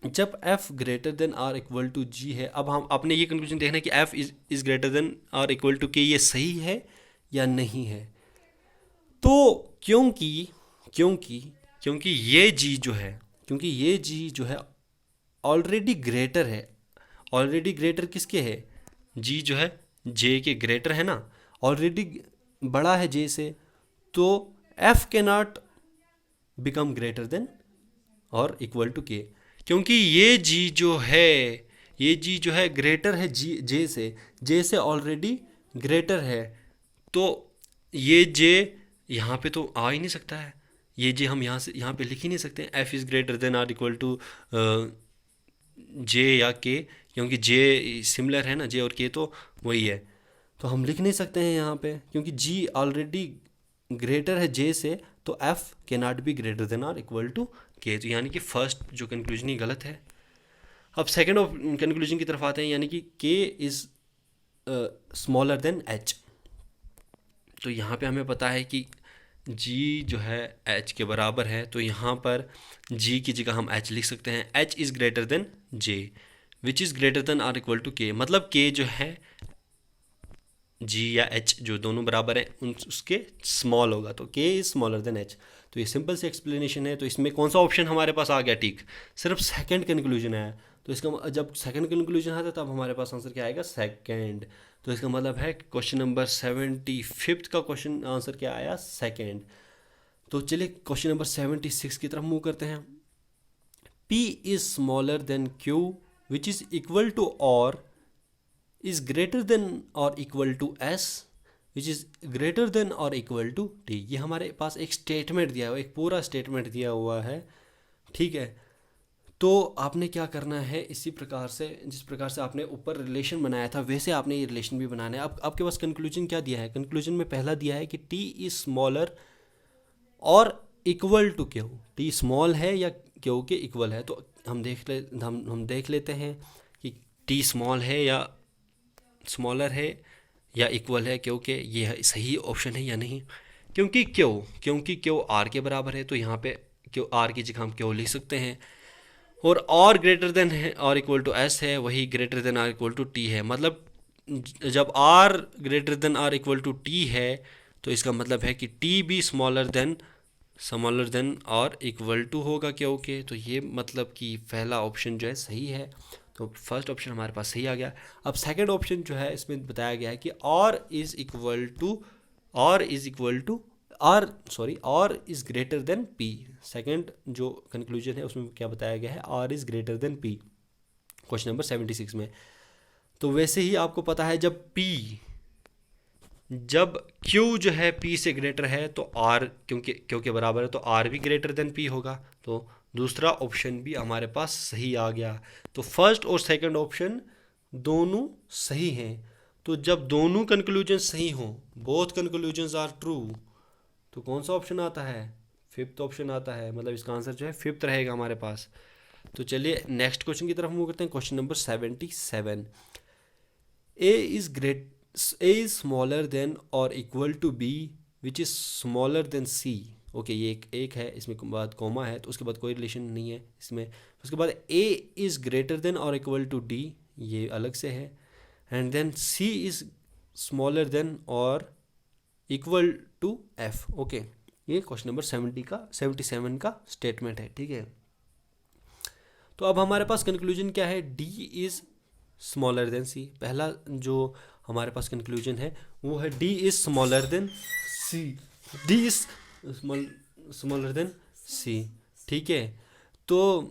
जब f ग्रेटर देन और इक्वल टू g है, अब हम अपने ये कंक्लूजन देखना है कि f इज़ ग्रेटर देन और इक्वल टू k, ये सही है या नहीं है। तो क्योंकि ये g जो है ऑलरेडी ग्रेटर है, ऑलरेडी ग्रेटर किसके है, g जो है j के ग्रेटर है ना, ऑलरेडी बड़ा है j से, तो f के नॉट बिकम ग्रेटर देन और इक्वल टू k, क्योंकि ये g जो है ग्रेटर है j से ऑलरेडी ग्रेटर है। तो ये j यहाँ पे तो आ ही नहीं सकता है, ये j हम यहाँ पे लिख ही नहीं सकते f इज़ ग्रेटर देन और इक्वल टू j या k, क्योंकि j सिमिलर है ना, j और k तो वही है, तो हम लिख नहीं सकते हैं यहाँ पे, क्योंकि g ऑलरेडी ग्रेटर है j से, तो f के नॉट बी ग्रेटर देन और इक्वल टू k। तो यानी कि फर्स्ट जो कंक्लूजन ही गलत है। अब सेकंड कंक्लूजन की तरफ आते हैं, यानी कि k is smaller then h। तो यहाँ पे हमें पता है कि g जो है h के बराबर है, तो यहाँ पर g की जगह हम h लिख सकते हैं। h is greater then j which is greater than और इक्वल टू k, मतलब k जो है g या h जो दोनों बराबर हैं उसके स्मॉल होगा, तो k is smaller then h। तो ये सिंपल सी एक्सप्लेनेशन है। तो इसमें कौन सा ऑप्शन हमारे पास आ गया ठीक, सिर्फ सेकंड कंक्लूजन है। तो इसका जब सेकंड कंक्लूजन आता है तब हमारे पास आंसर क्या आएगा, सेकंड। तो इसका मतलब है क्वेश्चन नंबर 75 का क्वेश्चन आंसर क्या आया, सेकंड। तो चलिए क्वेश्चन नंबर 76 की तरफ मूव करते हैं। P is smaller than Q which is equal to और इज ग्रेटर देन और equal to S which is greater than और इक्वल टू T। ये हमारे पास एक स्टेटमेंट दिया हुआ है, एक पूरा स्टेटमेंट दिया हुआ है। ठीक है, तो आपने क्या करना है, इसी प्रकार से जिस प्रकार से आपने ऊपर रिलेशन बनाया था वैसे आपने ये रिलेशन भी बनाना है। अब आपके पास कंक्लूजन क्या दिया है, कंक्लूजन में पहला दिया है कि T इज स्मॉलर और equal to Q। T small है या Q के इक्वल है, तो हम देख लेते हैं कि T स्मॉल है या स्मॉलर है या इक्वल है Q के, ये सही ऑप्शन है या नहीं। क्योंकि Q R के बराबर है, तो यहाँ पे Q R की जगह हम Q लिख सकते हैं, और ग्रेटर देन है और इक्वल टू S है, वही ग्रेटर देन और इक्वल टू T है। मतलब जब R ग्रेटर देन और इक्वल टू T है तो इसका मतलब है कि T भी स्मॉलर देन और इक्वल टू होगा Q के। तो ये मतलब कि पहला ऑप्शन जो है सही है, तो फर्स्ट ऑप्शन हमारे पास सही आ गया। अब सेकंड ऑप्शन जो है इसमें बताया गया है कि और is greater than P। Second जो कंक्लूजन है उसमें क्या बताया गया है, R is greater than P question number 76 में। तो वैसे ही आपको पता है जब Q जो है P से ग्रेटर है तो R क्योंकि के बराबर है तो R भी ग्रेटर देन P होगा, तो दूसरा ऑप्शन भी हमारे पास सही आ गया। तो फर्स्ट और सेकंड ऑप्शन दोनों सही हैं। तो जब दोनों कंक्लूजन सही हों, बोथ कंक्लूजन्स आर ट्रू, तो कौन सा ऑप्शन आता है? फिफ्थ ऑप्शन आता है, मतलब इसका आंसर जो है फिफ्थ रहेगा हमारे पास। तो चलिए नेक्स्ट क्वेश्चन की तरफ मूव करते हैं। Question number 77। A is smaller than और equal to B which is smaller than C. Okay, ये एक है, इसमें बाद कॉमा है तो उसके बाद कोई रिलेशन नहीं है इसमें। उसके बाद ए इज़ ग्रेटर देन और इक्वल टू डी, ये अलग से है। And then C is smaller than और इक्वल टू एफ। ओके, ये क्वेश्चन नंबर 77 का स्टेटमेंट है, ठीक है। तो अब हमारे पास कंक्लूजन क्या है? D is smaller than C. पहला जो हमारे पास कंक्लूजन है वो है D is smaller than C. D is smaller than C, ठीक है। तो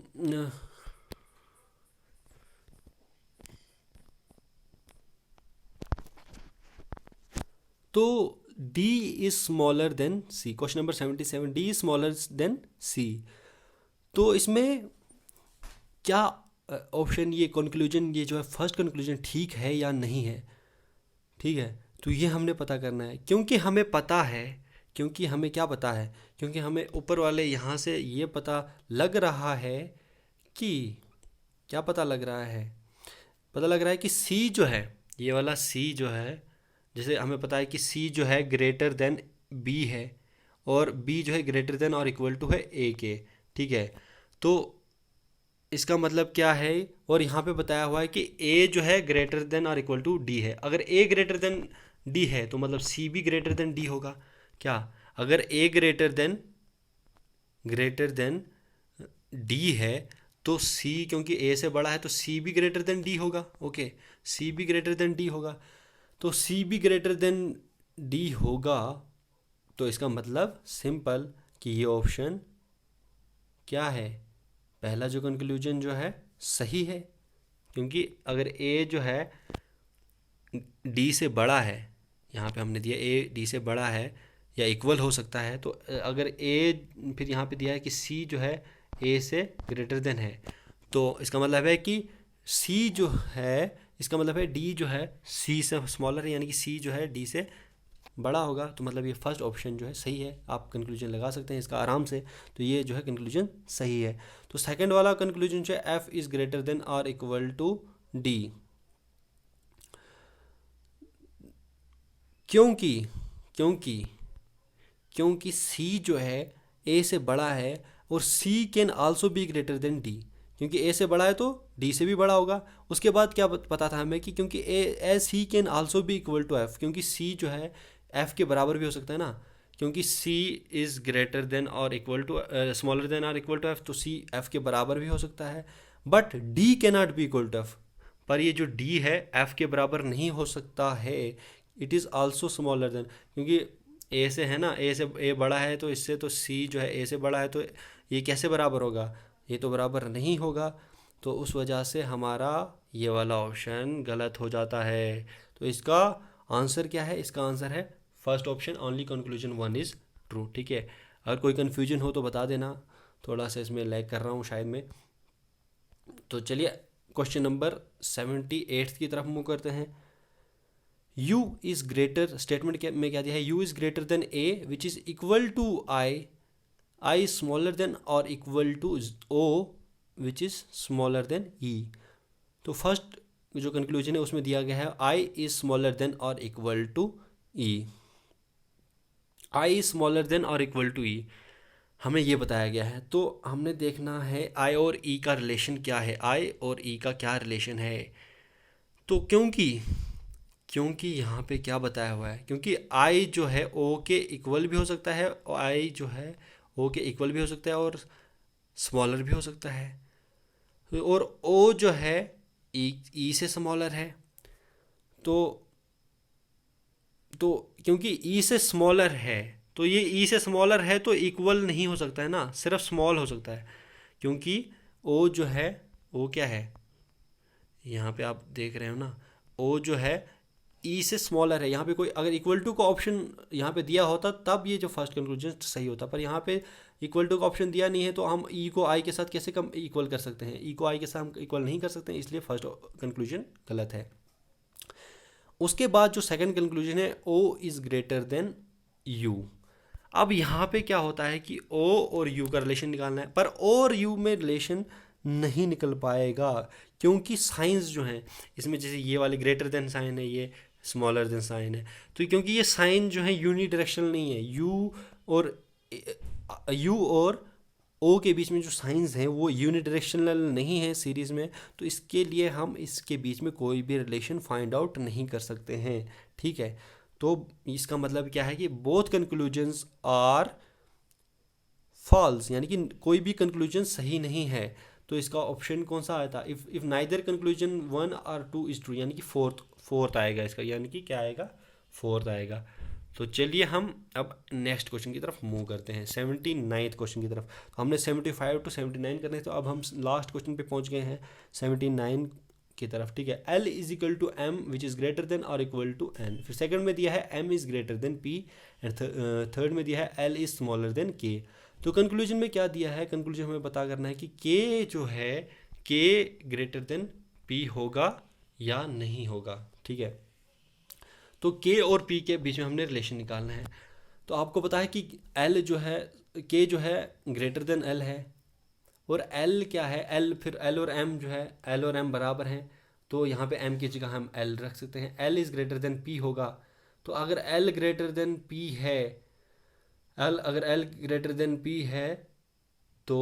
D is smaller than C. Question number 77, D is smaller than C. तो इसमें क्या ऑप्शन, ये कंक्लूजन, ये जो है फर्स्ट कंक्लूजन ठीक है या नहीं है, ठीक है। तो ये हमने पता करना है, क्योंकि हमें पता है, क्योंकि हमें क्या पता है, क्योंकि हमें ऊपर वाले यहाँ से ये पता लग रहा है कि, क्या पता लग रहा है? पता लग रहा है कि सी जो है, ये वाला सी जो है, जैसे हमें पता है कि सी जो है ग्रेटर देन बी है और बी जो है ग्रेटर देन और इक्वल टू है ए के, ठीक है। तो इसका मतलब क्या है? और यहाँ पे बताया हुआ है कि ए जो है ग्रेटर देन और इक्वल टू डी है। अगर ए ग्रेटर देन डी है तो मतलब सी भी ग्रेटर देन डी होगा क्या? अगर ए ग्रेटर देन डी है तो सी, क्योंकि ए से बड़ा है तो सी भी ग्रेटर देन डी होगा। ओके, सी भी ग्रेटर देन डी होगा। तो सी भी ग्रेटर देन डी होगा, तो इसका मतलब सिंपल कि ये ऑप्शन क्या है? पहला जो कंक्लूजन जो है सही है, क्योंकि अगर ए जो है डी से बड़ा है, यहाँ पे हमने दिया ए डी से बड़ा है या इक्वल हो सकता है, तो अगर ए, फिर यहाँ पे दिया है कि सी जो है ए से ग्रेटर देन है, तो इसका मतलब है कि सी जो है, इसका मतलब है डी जो है सी से स्मॉलर है, यानी कि सी जो है डी से बड़ा होगा। तो मतलब ये फर्स्ट ऑप्शन जो है सही है, आप कंक्लूजन लगा सकते हैं इसका आराम से। तो ये जो है कंक्लूजन सही है। तो सेकंड वाला कंक्लूजन जो है एफ इज़ ग्रेटर देन और इक्वल टू डी, क्योंकि क्योंकि क्योंकि सी जो है ए से बड़ा है और C can also be greater than D, क्योंकि ए से बड़ा है तो डी से भी बड़ा होगा। उसके बाद क्या पता था हमें कि क्योंकि A C can also be equal to F, क्योंकि सी जो है एफ के बराबर भी हो सकता है ना, क्योंकि सी इज़ ग्रेटर देन और इक्वल टू स्मॉलर देन और इक्वल टू एफ, तो सी एफ के बराबर भी हो सकता है। But D can not be equal to F, पर ये जो डी है एफ के बराबर नहीं हो सकता है। It is also smaller than, क्योंकि ए से है ना, ए से ए बड़ा है तो इससे, तो सी जो है ए से बड़ा है तो ये कैसे बराबर होगा? ये तो बराबर नहीं होगा। तो उस वजह से हमारा ये वाला ऑप्शन गलत हो जाता है। तो इसका आंसर क्या है? इसका आंसर है first option, only conclusion 1 is true, ठीक है। अगर कोई कन्फ्यूजन हो तो बता देना, थोड़ा सा इसमें लैग कर रहा हूँ शायद मैं। तो चलिए क्वेश्चन नंबर 78 की तरफ मूव करते हैं। u इज़ ग्रेटर, स्टेटमेंट में क्या दिया है? u is greater than a which is equal to i is smaller than और equal to o which is smaller than e। तो फर्स्ट जो कंक्लूजन है उसमें दिया गया है i इज स्मॉलर देन और equal to e। i is smaller than और इक्वल टू e हमें ये बताया गया है। तो हमने देखना है i और e का रिलेशन क्या है, i और e का क्या रिलेशन है। तो क्योंकि यहाँ पे क्या बताया हुआ है, क्योंकि i जो है o के इक्वल भी हो सकता है और i जो है o के इक्वल भी हो सकता है और स्मॉलर भी हो सकता है, और o जो है e से स्मॉलर है। तो क्योंकि e से स्मॉलर है तो ये e से स्मॉलर है तो इक्वल नहीं हो सकता है ना, सिर्फ स्मॉल हो सकता है, क्योंकि o जो है, o क्या है, यहाँ पे आप देख रहे हो ना, o जो है ई से स्मॉलर है। यहाँ पे कोई अगर इक्वल टू का ऑप्शन यहाँ पे दिया होता तब ये जो फर्स्ट कंक्लूजन सही होता, पर यहाँ पे इक्वल टू का ऑप्शन दिया नहीं है, तो हम ई को आई के साथ कैसे कम इक्वल कर सकते हैं? ई को आई के साथ हम इक्वल नहीं कर सकते हैं, इसलिए फर्स्ट कंक्लूजन गलत है। उसके बाद जो सेकंड कंक्लूजन है O is greater than U. अब यहाँ पे क्या होता है कि ओ और यू का रिलेशन निकालना है, पर ओ और यू में रिलेशन नहीं निकल पाएगा, क्योंकि साइंस जो हैं इसमें, जैसे ये वाले ग्रेटर देन साइन है, ये स्मॉलर देन साइन है, तो क्योंकि ये साइन जो है यूनी डायरेक्शनल नहीं है, यू और ओ के बीच में जो साइंस हैं वो यूनिडायरेक्शनल नहीं है सीरीज़ में, तो इसके लिए हम इसके बीच में कोई भी रिलेशन फाइंड आउट नहीं कर सकते हैं। ठीक है, तो इसका मतलब क्या है कि बोथ कंक्लूजन्स आर फॉल्स, यानी कि कोई भी कंक्लूजन सही नहीं है। तो इसका ऑप्शन कौन सा आया था, इफ़ नाइदर कंक्लूजन 1 और 2 इज ट्रू, यानी कि फोर्थ आएगा इसका, यानी कि क्या आएगा, फोर्थ आएगा। तो चलिए हम अब नेक्स्ट क्वेश्चन की तरफ मूव करते हैं, 79th क्वेश्चन की तरफ। तो हमने 75 to 79 करने थे, तो अब हम लास्ट क्वेश्चन पे पहुंच गए हैं 79 की तरफ। ठीक है, L is equal to M which is greater than और इक्वल टू एन। फिर सेकंड में दिया है M is greater than P, and third में दिया है L is smaller than K। तो कंक्लूजन में क्या दिया है, कंक्लूजन हमें पता करना है कि K जो है K ग्रेटर देन P होगा या नहीं होगा। ठीक है, तो K और P के बीच में हमने रिलेशन निकालना है। तो आपको पता है कि L जो है, K जो है ग्रेटर देन L है, और L क्या है, L फिर L और M जो है, L और M बराबर हैं, तो यहाँ पे M की जगह हम L रख सकते हैं। L is greater than P होगा, तो अगर L ग्रेटर देन P है, अगर L ग्रेटर देन P है तो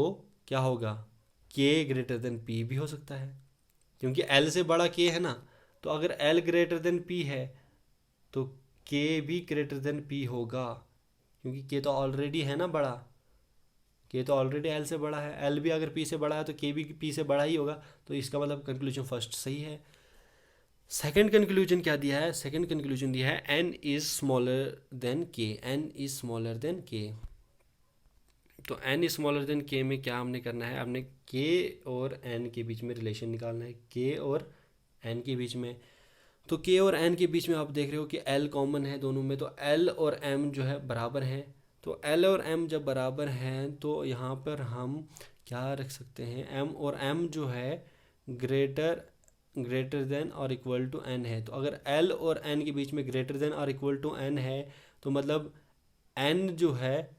क्या होगा, K ग्रेटर देन P भी हो सकता है, क्योंकि L से बड़ा K है ना। तो अगर L ग्रेटर देन P है तो K भी ग्रेटर देन P होगा, क्योंकि K तो ऑलरेडी है ना बड़ा, K तो ऑलरेडी L से बड़ा है, L भी अगर P से बड़ा है तो K भी P से बड़ा ही होगा। तो इसका मतलब कंक्लूजन फर्स्ट सही है। सेकंड कंक्लूजन क्या दिया है, सेकंड कंक्लूजन दिया है N is smaller than K, N is smaller than K। तो N is smaller than K में क्या हमने करना है, हमने K और N के बीच में रिलेशन निकालना है, K और N के बीच में। तो K और N के बीच में आप देख रहे हो कि L कॉमन है दोनों में, तो L और M जो है बराबर हैं। तो L और M जब बराबर हैं तो यहाँ पर हम क्या रख सकते हैं, M और M जो है ग्रेटर देन और इक्वल टू N है। तो अगर L और N के बीच में ग्रेटर देन और इक्वल टू N है, तो मतलब N जो है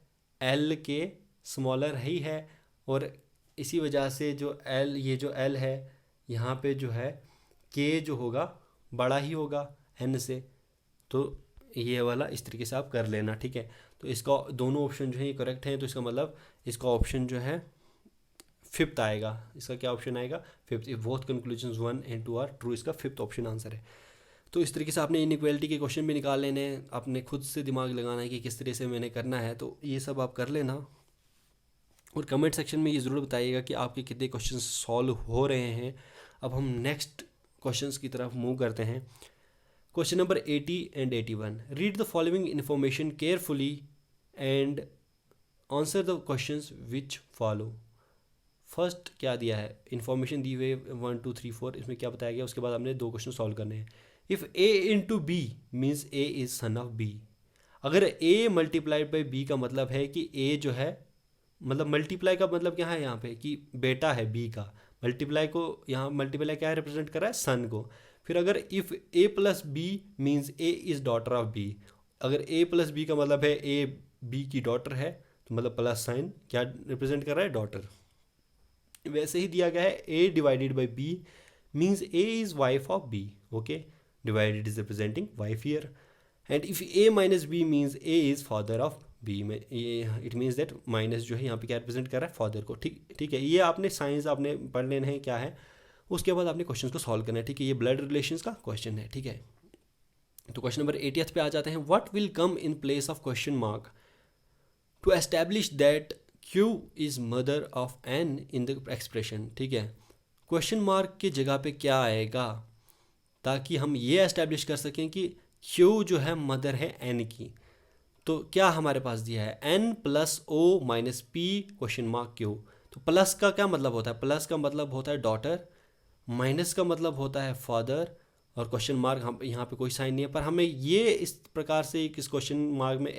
L के स्मॉलर ही है, और इसी वजह से जो L, ये जो L है यहाँ पे जो है K जो होगा बड़ा ही होगा N से। तो ये वाला इस तरीके से आप कर लेना। ठीक है, तो इसका दोनों ऑप्शन जो है ये करेक्ट हैं, तो इसका मतलब इसका ऑप्शन जो है फिफ्थ आएगा। इसका क्या ऑप्शन आएगा, fifth. If both conclusions 1 and 2 are true, इसका फिफ्थ ऑप्शन आंसर है। तो इस तरीके से आपने इनइक्वालिटी के क्वेश्चन भी निकाल लेने हैं, आपने खुद से दिमाग लगाना है कि किस तरह से मैंने करना है, तो ये सब आप कर लेना। और कमेंट सेक्शन में ये ज़रूर बताइएगा कि आपके कितने क्वेश्चन सॉल्व हो रहे हैं। अब हम नेक्स्ट क्वेश्चंस की तरफ मूव करते हैं। Question number 80 and 81, read the following information carefully and answer the questions which follow. First क्या दिया है, इन्फॉर्मेशन दी हुई 1 2 3 4, इसमें क्या बताया गया, उसके बाद हमने दो क्वेश्चन सॉल्व करने हैं। If A into B means A is son of B, अगर A मल्टीप्लाइड बाई B का मतलब है कि A जो है, मतलब मल्टीप्लाई का मतलब क्या है यहाँ पे कि बेटा है B का, मल्टीप्लाई को यहाँ मल्टीप्लाई क्या रिप्रेजेंट कर रहा है, सन को। फिर अगर if A plus B means A is daughter of B, अगर A प्लस बी का मतलब है A B की डॉटर है, तो मतलब प्लस साइन क्या रिप्रेजेंट कर रहा है, डॉटर। वैसे ही दिया गया है A divided by B means A is wife of B, okay, divided is representing wife here. And if A minus B means A is father of B में, ये इट मीन्स दैट माइनस जो है यहाँ पे क्या रिप्रेजेंट कर रहा है, फादर को। ठीक है, ये आपने साइंस आपने पढ़ लेना है क्या है, उसके बाद आपने क्वेश्चन को सॉल्व करना है। ठीक है, ये ब्लड रिलेशंस का क्वेश्चन है। ठीक है, तो क्वेश्चन नंबर 80th पे आ जाते हैं। What will come in place of question mark to establish that Q is mother of N in the expression. ठीक है, क्वेश्चन मार्क की जगह पे क्या आएगा ताकि हम ये एस्टैब्लिश कर सकें कि Q जो है मदर है N की। तो क्या हमारे पास दिया है, N plus O minus P question mark Q। तो प्लस का क्या मतलब होता है, प्लस का मतलब होता है डॉटर, माइनस का मतलब होता है फादर, और क्वेश्चन मार्क हम यहाँ पे कोई साइन नहीं है, पर हमें ये इस प्रकार से इस क्वेश्चन मार्क में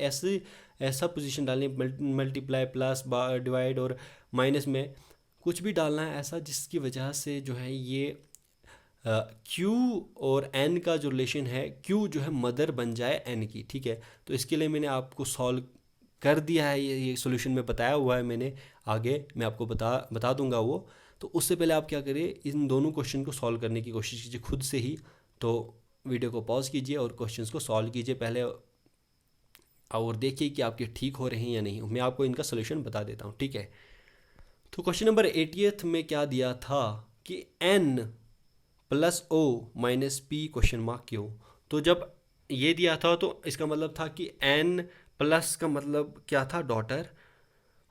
ऐसा पोजीशन डालनी है, मल्टीप्लाई प्लस डिवाइड और माइनस में कुछ भी डालना है ऐसा जिसकी वजह से जो है ये Q और N का जो रिलेशन है, Q जो है मदर बन जाए N की। ठीक है, तो इसके लिए मैंने आपको सॉल्व कर दिया है, ये सॉल्यूशन में बताया हुआ है मैंने, आगे मैं आपको बता दूंगा वो। तो उससे पहले आप क्या करिए, इन दोनों क्वेश्चन को सॉल्व करने की कोशिश कीजिए खुद से ही। तो वीडियो को पॉज कीजिए और क्वेश्चंस को सॉल्व कीजिए पहले, और देखिए कि आपके ठीक हो रहे हैं या नहीं। मैं आपको इनका सोल्यूशन बता देता हूँ, ठीक है। तो क्वेश्चन नंबर 80 में क्या दिया था कि n plus O minus P question mark Q. तो जब ये दिया था तो इसका मतलब था कि n प्लस का मतलब क्या था, डॉटर,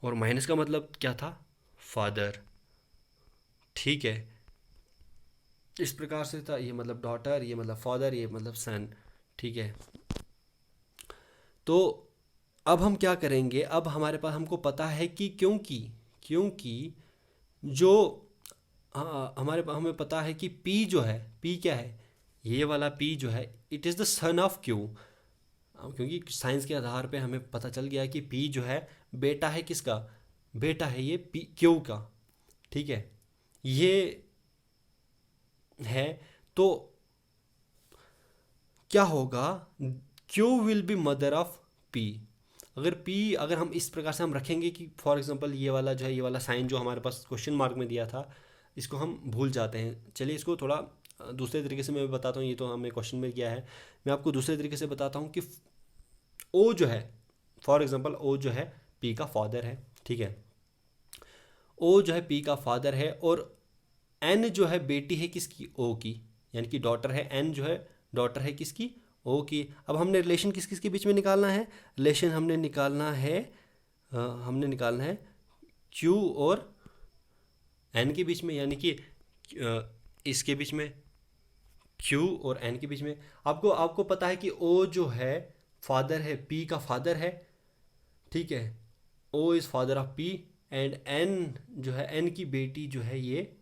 और माइनस का मतलब क्या था, फादर, ठीक है। इस प्रकार से था, ये मतलब डॉटर, ये मतलब फादर, ये मतलब सन, ठीक है। तो अब हम क्या करेंगे, अब हमारे पास हमको पता है कि क्योंकि जो हमें पता है कि P जो है, P क्या है, ये वाला P जो है, it is the son of Q। क्योंकि साइंस के आधार पे हमें पता चल गया कि P जो है बेटा है किसका, बेटा है ये Q का, ठीक है, ये है। तो क्या होगा, Q will be mother of P। अगर हम इस प्रकार से हम रखेंगे कि फॉर एग्जांपल ये वाला जो है, ये वाला साइन जो हमारे पास क्वेश्चन मार्क में दिया था, इसको हम भूल जाते हैं। चलिए इसको थोड़ा दूसरे तरीके से मैं बताता हूँ, ये तो हमें क्वेश्चन में किया है, मैं आपको दूसरे तरीके से बताता हूँ कि ओ जो है, फॉर एग्जांपल ओ जो है P का फादर है, ठीक है, ओ जो है P का फादर है, और N जो है बेटी है किसकी, O की, यानी कि डॉटर है, N जो है डॉटर है किसकी, O की। अब हमने रिलेशन किस किस के बीच में निकालना है, रिलेशन हमने निकालना है Q और N के बीच में, यानी कि इसके बीच में, Q और N के बीच में। आपको पता है कि O जो है फादर है, P का फादर है, ठीक है, O is father of P, and N जो है, N की बेटी जो है ये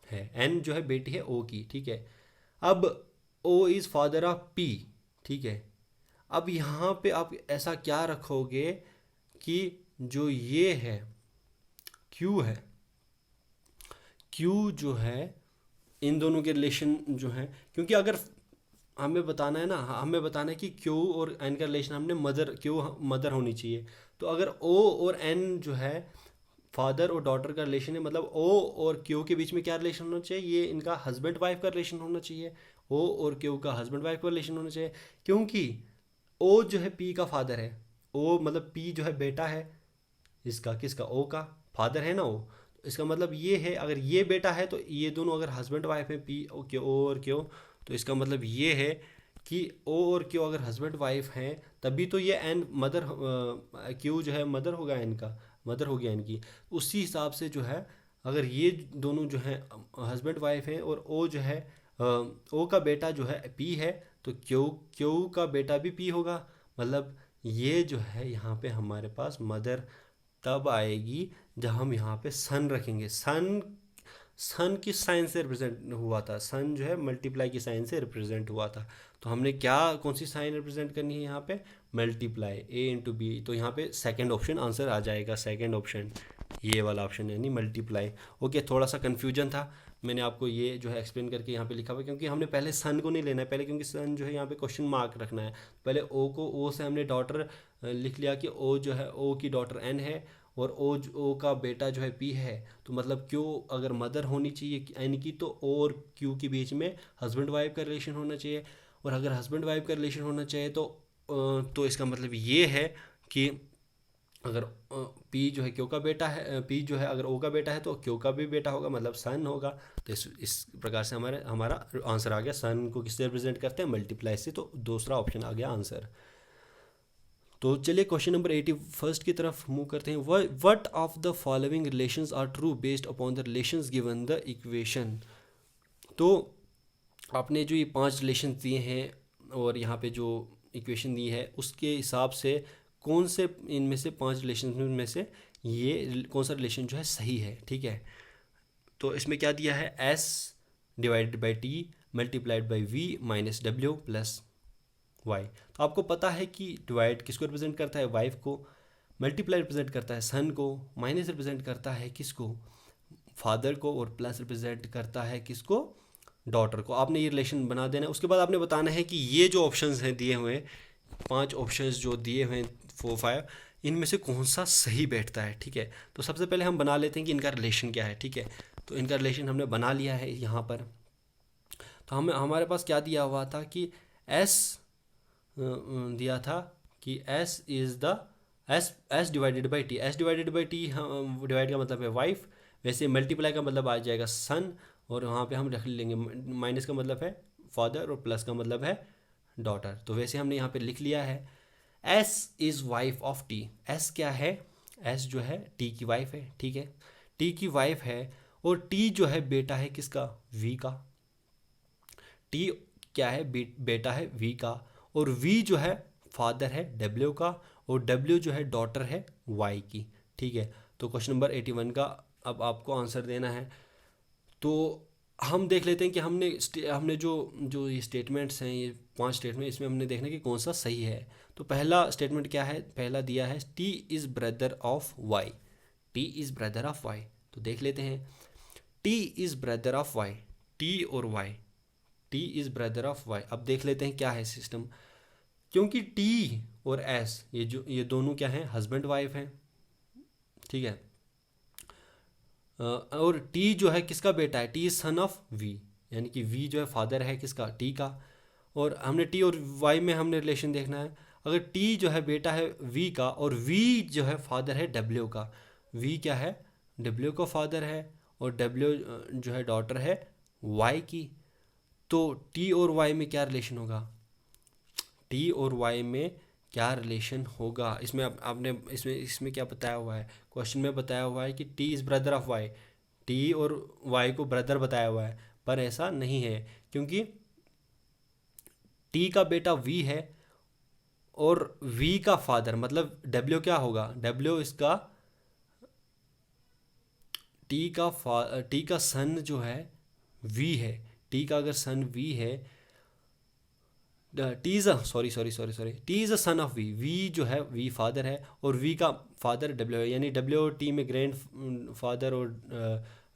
है, N जो है बेटी है O की, ठीक है। अब O is father of P, ठीक है। अब यहाँ पे आप ऐसा क्या रखोगे कि जो ये है Q है, Q जो है इन दोनों के रिलेशन जो है, क्योंकि अगर हमें बताना है ना, हमें बताना है कि Q और N का रिलेशन, हमने Q मदर होनी चाहिए। तो अगर O और N जो है फादर और डॉटर का रिलेशन है, मतलब O और Q के बीच में क्या रिलेशन होना चाहिए, ये इनका हस्बैंड वाइफ का रिलेशन होना चाहिए, O और Q का हस्बैंड वाइफ का रिलेशन होना चाहिए। क्योंकि O जो है P का फादर है, O मतलब P जो है बेटा है इसका, किसका, O का, फादर है ना O। तो इसका मतलब ये है, अगर ये बेटा है तो ये दोनों अगर हस्बैंड वाइफ है, P O और Q, तो इसका मतलब ये है कि O और Q अगर हस्बैंड वाइफ हैं तभी तो ये N मदर, Q जो है मदर होगा, N का मदर होगी N की। उसी हिसाब से जो है, अगर ये दोनों जो हैं हस्बैंड वाइफ हैं और O जो है, O का बेटा जो है P है, तो Q का बेटा भी P होगा। मतलब ये जो है यहाँ पे हमारे पास मदर तब आएगी जब हम यहाँ पे सन रखेंगे। सन किस साइन से रिप्रेजेंट हुआ था, सन जो है मल्टीप्लाई की साइन से रिप्रेजेंट हुआ था। तो हमने कौन सी साइन रिप्रेजेंट करनी है यहाँ पे, मल्टीप्लाई, A इंटू बी। तो यहाँ पे सेकंड ऑप्शन आंसर आ जाएगा, सेकंड ऑप्शन, ये वाला ऑप्शन यानी मल्टीप्लाई। ओके, थोड़ा सा कन्फ्यूजन था, मैंने आपको ये जो है एक्सप्लेन करके यहाँ पे लिखा हुआ, क्योंकि हमने पहले सन को नहीं लेना है पहले, क्योंकि सन जो है यहाँ पे क्वेश्चन मार्क रखना है। पहले O से हमने डॉटर लिख लिया कि O जो है, O की डॉटर N है, और O का बेटा जो है P है। तो मतलब Q अगर मदर होनी चाहिए N की, तो O और Q के बीच में हस्बैंड वाइफ का रिलेशन होना चाहिए। और अगर हस्बैंड वाइफ का रिलेशन होना चाहिए तो इसका मतलब ये है कि अगर P जो है Q का बेटा है, P जो है अगर O का बेटा है तो Q का भी बेटा होगा, मतलब सन होगा। तो इस प्रकार से हमारा आंसर आ गया। सन को किससे रिप्रेजेंट करते हैं, मल्टीप्लाई से। तो दूसरा ऑप्शन आ गया आंसर। तो चलिए क्वेश्चन नंबर 81 की तरफ मूव करते हैं। What of the following relations are true based upon the relations given the equation. तो आपने जो ये 5 रिलेशन दिए हैं और यहाँ पे जो इक्वेशन दी है उसके हिसाब से कौन से इनमें से 5 रिलेशन में से ये कौन सा रिलेशन जो है सही है, ठीक है। तो इसमें क्या दिया है, S divided by T multiplied by V minus W plus Y। तो आपको पता है कि डिवाइड किसको रिप्रेजेंट करता है, वाइफ को, मल्टीप्लाई रिप्रेजेंट करता है सन को, माइनस रिप्रेजेंट करता है किसको, फादर को, और प्लस रिप्रेजेंट करता है किसको, डॉटर को। आपने ये रिलेशन बना देना है। उसके बाद आपने बताना है कि ये जो ऑप्शंस हैं दिए हुए, 5 ऑप्शंस जो दिए हुए हैं 4 5, इनमें से कौन सा सही बैठता है, ठीक है। तो सबसे पहले हम बना लेते हैं कि इनका रिलेशन क्या है, ठीक है। तो इनका रिलेशन हमने बना लिया है यहाँ पर। तो हमारे पास क्या दिया हुआ था कि एस दिया था कि S is the S divided by T. S divided by T, divide का मतलब है वाइफ, वैसे मल्टीप्लाई का मतलब आ जाएगा सन, और वहाँ पे हम रख लेंगे माइनस का मतलब है फादर और प्लस का मतलब है डॉटर। तो वैसे हमने यहाँ पे लिख लिया है S is wife of T. S क्या है, एस जो है टी की वाइफ है, ठीक है, टी की वाइफ है, और टी जो है बेटा है किसका, वी का। टी क्या है, बेटा है वी का, और वी जो है फादर है डब्ल्यू का, और डब्ल्यू जो है डॉटर है वाई की, ठीक है। तो क्वेश्चन नंबर 81 का अब आपको आंसर देना है। तो हम देख लेते हैं कि हमने जो जो ये स्टेटमेंट्स हैं, ये 5 स्टेटमेंट, इसमें हमने देखना कि कौन सा सही है। तो पहला स्टेटमेंट क्या है, पहला दिया है T is brother of Y. T is brother of Y, तो देख लेते हैं T is brother of Y, T और Y, T is brother of Y. अब देख लेते हैं क्या है सिस्टम, क्योंकि टी और एस ये दोनों क्या हैं, हस्बैंड वाइफ हैं, ठीक है। और टी जो है किसका बेटा है, T is son of V, यानी कि वी जो है फादर है किसका, टी का। और हमने टी और वाई में हमने रिलेशन देखना है, अगर टी जो है बेटा है वी का, और वी जो है फादर है डब्ल्यू का, वी क्या है डब्ल्यू का फादर है, और डब्ल्यू जो है डॉटर है वाई की। तो टी और वाई में क्या रिलेशन होगा, टी और वाई में क्या रिलेशन होगा, इसमें आपने इसमें क्या बताया हुआ है, क्वेश्चन में बताया हुआ है कि T is brother of Y, T और वाई को ब्रदर बताया हुआ है, पर ऐसा नहीं है, क्योंकि टी का बेटा वी है, और वी का फादर मतलब डब्ल्यू क्या होगा, डब्ल्यू इसका टी का सन जो है वी है, टी का अगर सन वी है, T is sorry T is a son of V, V जो है वी फादर है, और वी का फादर डब्ल्यू है, यानी डब्ल्यू और टी में ग्रैंड फादर और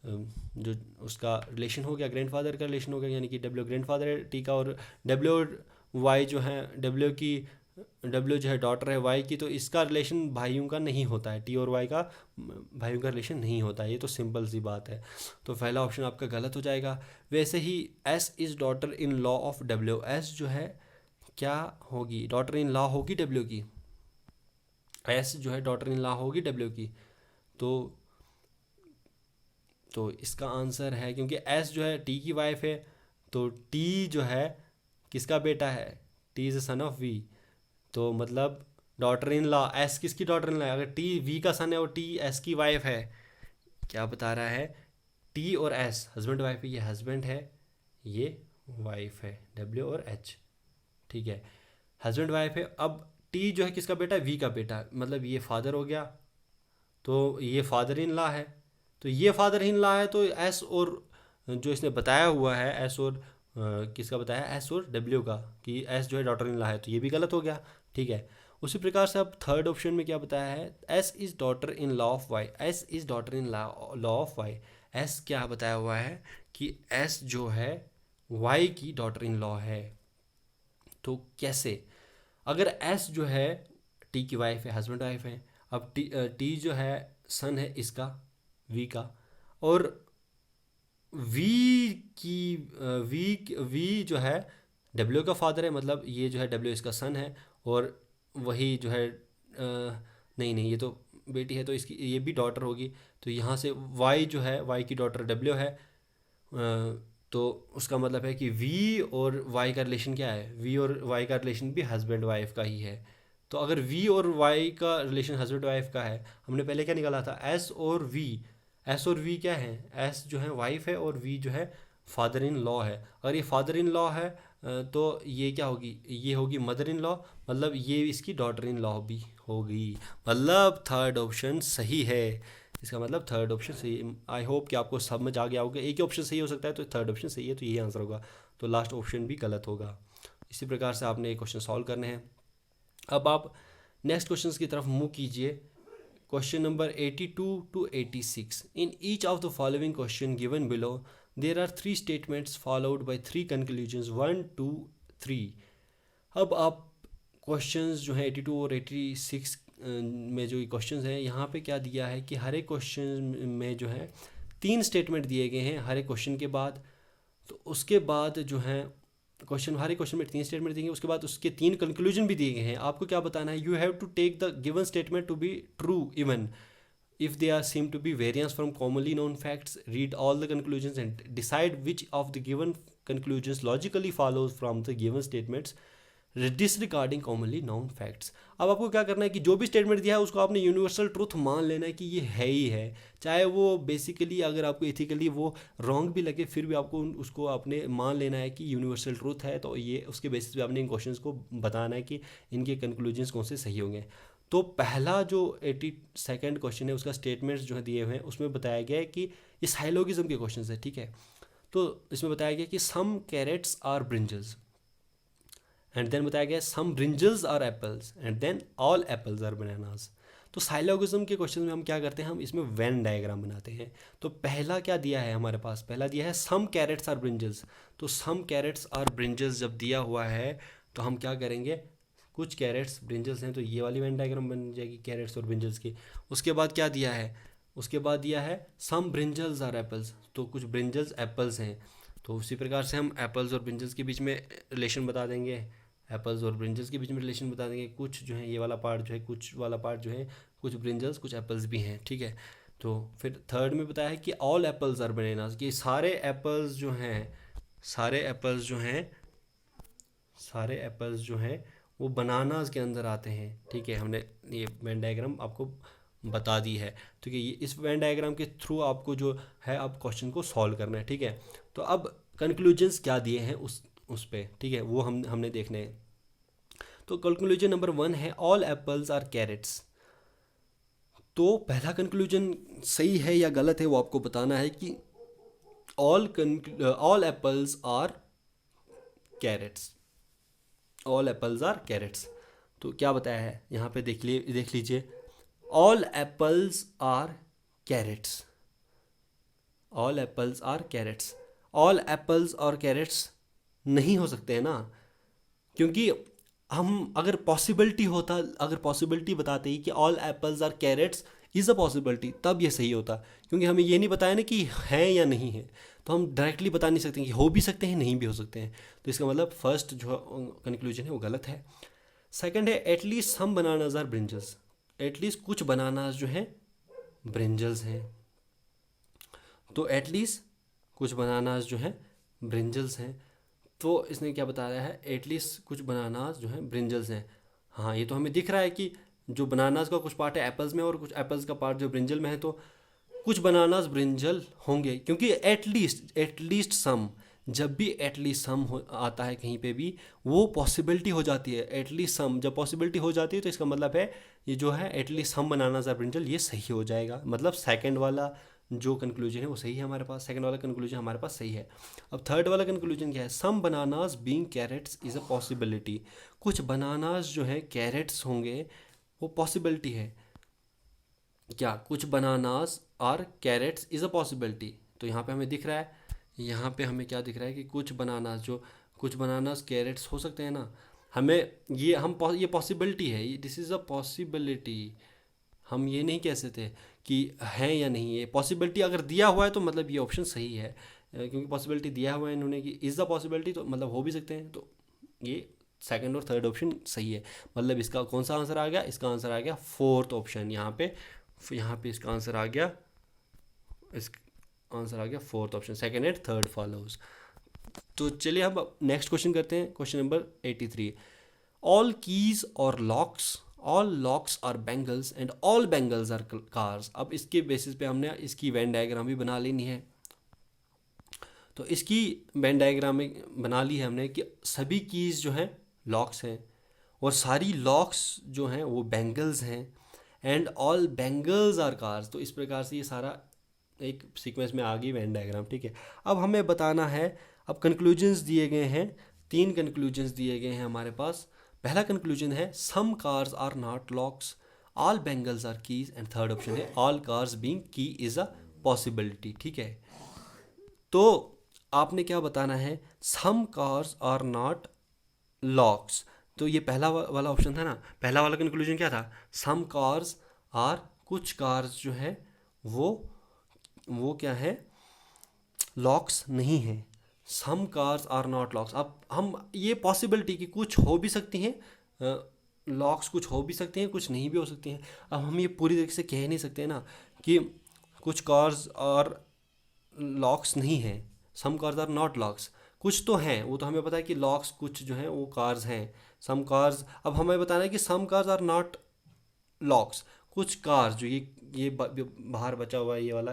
जो उसका रिलेशन हो गया, ग्रैंड फादर का रिलेशन हो गया, यानी कि डब्ल्यू ग्रैंड फादर है टी का, और डब्ल्यू और वाई जो है डब्ल्यू जो है डॉटर है वाई की, तो इसका रिलेशन भाइयों का नहीं होता है, टी और वाई का भाइयों का रिलेशन नहीं होता है, ये तो सिंपल सी बात है। तो पहला ऑप्शन आपका गलत हो जाएगा। वैसे ही S is daughter in law of W, S जो है क्या होगी, डॉटर इन लॉ होगी डब्ल्यू की, एस जो है डॉटर इन लॉ होगी डब्ल्यू की। तो इसका आंसर है, क्योंकि एस जो है टी की वाइफ है, तो टी जो है किसका बेटा है, T is a son of V, तो मतलब डॉटर इन लॉ, एस किसकी डॉटर इन लॉ है, अगर टी वी का सन है और टी एस की वाइफ है, क्या बता रहा है, टी और एस हस्बैंड वाइफ है, ये हस्बैंड है ये वाइफ है, डब्ल्यू और एच, ठीक है, हस्बैंड वाइफ है। अब टी जो है किसका बेटा है, वी का बेटा, मतलब ये फादर हो गया, तो ये फादर इन लॉ है, तो ये फादर इन लॉ है, तो एस और जो इसने बताया हुआ है एस और किसका बताया, एस और डब्ल्यू का, कि एस जो है डॉटर इन लॉ है, तो ये भी गलत हो गया, ठीक है। उसी प्रकार से अब थर्ड ऑप्शन में क्या बताया है, S is daughter in law of Y, S is daughter in law of Y, S क्या बताया हुआ है कि एस जो है वाई की डॉटर इन लॉ है। तो कैसे, अगर एस जो है टी की वाइफ है, हस्बैंड वाइफ है, अब टी जो है सन है इसका वी का, और वी की वी जो है डब्ल्यू का फादर है, मतलब ये जो है डब्ल्यू इसका सन है, और वही जो है नहीं ये तो बेटी है, तो इसकी ये भी डॉटर होगी, तो यहाँ से वाई जो है वाई की डॉटर डब्ल्यू है, तो उसका मतलब है कि वी और वाई का रिलेशन क्या है, वी और वाई का रिलेशन भी हस्बैंड वाइफ का ही है। तो अगर वी और वाई का रिलेशन हस्बैंड वाइफ का है, हमने पहले क्या निकाला था, एस और वी, एस और वी क्या है, एस जो है वाइफ है और वी जो है फादर इन लॉ है। अगर ये फादर इन लॉ है तो ये क्या होगी, ये होगी मदर इन लॉ, मतलब ये इसकी डॉटर इन लॉ भी होगी, मतलब थर्ड ऑप्शन सही है, इसका मतलब थर्ड ऑप्शन सही। आई होप कि आपको समझ आ गया होगा, एक ही ऑप्शन सही हो सकता है, तो थर्ड ऑप्शन सही है, तो यही आंसर होगा, तो लास्ट ऑप्शन भी गलत होगा। इसी प्रकार से आपने ये क्वेश्चन सॉल्व करने हैं। अब आप नेक्स्ट क्वेश्चन की तरफ मूव कीजिए। Question number 82 to 86, in each of the following question given below there are 3 statements followed by 3 conclusions 1 2 3। अब आप क्वेश्चंस जो हैं 82 और 86 में जो क्वेश्चंस हैं, यहाँ पे क्या दिया है कि हर एक क्वेश्चन में जो है 3 स्टेटमेंट दिए गए हैं हर एक क्वेश्चन के बाद। तो उसके बाद जो है हर एक क्वेश्चन में 3 स्टेटमेंट दिए, उसके बाद उसके 3 कंक्लूजन भी दिए गए हैं। आपको क्या बताना है, you have to take the given statement to be true even if they are seem to be variance from commonly known facts. Read all the conclusions and decide which of the given conclusions logically follows from the given statements disregarding commonly known facts. अब आपको क्या करना है कि जो भी स्टेटमेंट दिया है उसको आपने यूनिवर्सल ट्रूथ मान लेना है कि ये है ही है, चाहे वो बेसिकली अगर आपको एथिकली वो रॉन्ग भी लगे फिर भी आपको उसको आपने मान लेना है कि यूनिवर्सल ट्रूथ है। तो ये उसके बेसिस पे आपने इन क्वेश्चंस को बताना है कि इनके कंक्लूजन्स कौन से सही होंगे। तो पहला जो 82nd क्वेश्चन है उसका स्टेटमेंट्स जो है दिए हुए हैं, उसमें बताया गया है कि ये साइलोगिज्म के क्वेश्चन है, ठीक है। तो इसमें बताया गया कि some carrots are brinjals, and then बताया गया some brinjals are apples, and then all apples are bananas. तो साइलोगिज्म के क्वेश्चन में हम क्या करते हैं, हम इसमें वेन डायग्राम बनाते हैं। तो पहला क्या दिया है हमारे पास, पहला दिया है सम कैरेट्स आर ब्रिंजल्स। तो सम कैरेट्स आर ब्रिंजल्स जब दिया हुआ है तो हम क्या करेंगे, कुछ कैरेट्स ब्रिंजल्स हैं तो ये वाली वेन डायग्राम बन जाएगी कैरेट्स और ब्रिंजल्स की। उसके बाद क्या दिया है, उसके बाद दिया है सम ब्रिंजल्स आर एप्पल्स, तो कुछ ब्रिंजल्स एप्पल्स हैं। तो उसी प्रकार से हम एप्पल्स और ब्रिंजल्स के बीच में रिलेशन बता देंगे, एप्पल्स और ब्रिंजल्स के बीच में रिलेशन बता देंगे। कुछ जो है ये वाला पार्ट जो है, कुछ वाला पार्ट जो है कुछ ब्रिंजल्स कुछ एप्पल्स भी हैं, ठीक है। तो फिर थर्ड में बताया है कि ऑल एप्पल्स आर बनानास, कि सारे एप्पल्स जो हैं सारे एप्पल्स जो हैं वो बनानास के अंदर आते हैं, ठीक है। हमने ये वेन डायग्राम आपको बता दी है, ठीक है। ये इस वेन डायग्राम के थ्रू आपको जो है अब क्वेश्चन को सॉल्व करना है, ठीक है। तो अब कंक्लूजन्स क्या दिए हैं उस पे, ठीक है, वो हमने देखने हैं। तो कंक्लूजन नंबर 1 है ऑल एप्पल्स आर कैरेट्स। तो पहला कंक्लूजन सही है या गलत है वो आपको बताना है कि all apples are carrots, all apples are carrots. तो क्या बताया है यहाँ पे देख लीजिए, all apples are carrots, all apples are carrots. All apples और कैरेट्स नहीं हो सकते हैं ना, क्योंकि हम अगर पॉसिबिलिटी बताते ही कि all apples are carrots is a possibility, तब ये सही होता। क्योंकि हमें ये नहीं बताया ना कि है या नहीं है, तो हम डायरेक्टली बता नहीं सकते कि हो भी सकते हैं नहीं भी हो सकते हैं। तो इसका मतलब फर्स्ट जो कंक्लूजन है वो गलत है। सेकंड है at least some bananas are brinjals, at least कुछ बनानास जो हैं ब्रिंजल्स हैं। तो एटलीस्ट कुछ बनानास जो हैं ब्रिंजल्स हैं। तो इसने क्या बताया है, एटलीस्ट कुछ बनानास जो हैं ब्रिंजल्स हैं। हाँ, ये तो हमें दिख रहा है कि जो बनानास का कुछ पार्ट है एप्पल्स में और कुछ एप्पल्स का पार्ट जो ब्रिंजल में है, तो कुछ बनानास ब्रिंजल होंगे, क्योंकि एटलीस्ट सम, जब भी एटलीस्ट सम आता है कहीं पे भी वो पॉसिबिलिटी हो जाती है। एटलीस्ट सम जब पॉसिबिलिटी हो जाती है तो इसका मतलब है ये जो है at least some bananas are brinjal, ये सही हो जाएगा। मतलब सेकंड वाला जो कंक्लूजन है वो सही है हमारे पास, सेकंड वाला कंक्लूजन हमारे पास सही है। अब थर्ड वाला कंक्लूजन क्या है, some bananas being carrots is a possibility. कुछ बनानास जो है कैरेट्स होंगे वो पॉसिबिलिटी है। क्या, कुछ bananas are carrots is a possibility. तो यहाँ पे हमें दिख रहा है, यहाँ पे हमें क्या दिख रहा है कि कुछ बनानास कैरेट्स हो सकते हैं ना। हमें ये पॉसिबिलिटी है, दिस इज़ अ पॉसिबिलिटी। हम ये नहीं कह सकते कि है या नहीं है। पॉसिबिलिटी अगर दिया हुआ है तो मतलब ये ऑप्शन सही है, क्योंकि पॉसिबिलिटी दिया हुआ है इन्होंने कि इज़ द पॉसिबिलिटी, तो मतलब हो भी सकते हैं। तो ये सेकंड और थर्ड ऑप्शन सही है। मतलब इसका कौन सा आंसर आ गया, इसका आंसर आ गया फोर्थ ऑप्शन। यहाँ पे इसका आंसर आ गया, fourth option, second and third follows. तो चलिए हम नेक्स्ट क्वेश्चन करते हैं, क्वेश्चन नंबर 83। ऑल कीज और all locks are bangles and all bangles are cars. अब इसके बेसिस पे हमने इसकी वेन डायग्राम भी बना लेनी है। तो इसकी वेन डायग्राम बना ली है हमने कि सभी कीज़ जो हैं लॉक्स हैं और सारी लॉक्स जो हैं वो बैंगल्स हैं, and all bangles are cars. तो इस प्रकार से ये सारा एक सीक्वेंस में आ गई वेन डायग्राम, ठीक है। अब हमें बताना है, अब कंक्लूजन्स दिए गए हैं, 3 कंक्लूजन्स दिए गए हैं हमारे पास। पहला कंक्लूजन है some cars are not locks, all bangles are keys, and third option है all cars being key is a possibility, ठीक है। तो आपने क्या बताना है, some cars are not locks, तो ये पहला वाला ऑप्शन था ना, पहला वाला कंक्लूजन क्या था, सम कार्स आर, कुछ कार्स जो है वो क्या है, लॉक्स नहीं है। Some cars are not locks. अब हम ये पॉसिबिलिटी कि कुछ हो भी सकती हैं लॉक्स, कुछ हो भी सकते हैं, कुछ नहीं भी हो सकती हैं। अब हम ये पूरी तरीके से कह नहीं सकते ना कि कुछ कार्स और लॉक्स नहीं हैं, सम कार्स आर नॉट लॉक्स। कुछ तो हैं, वो तो हमें पता है कि लॉक्स कुछ जो हैं वो कार्स हैं, सम कार्स। अब हमें बताना है कि सम कार्स आर नॉट लॉक्स, कुछ कार्स जो ये बाहर बचा हुआ है ये वाला,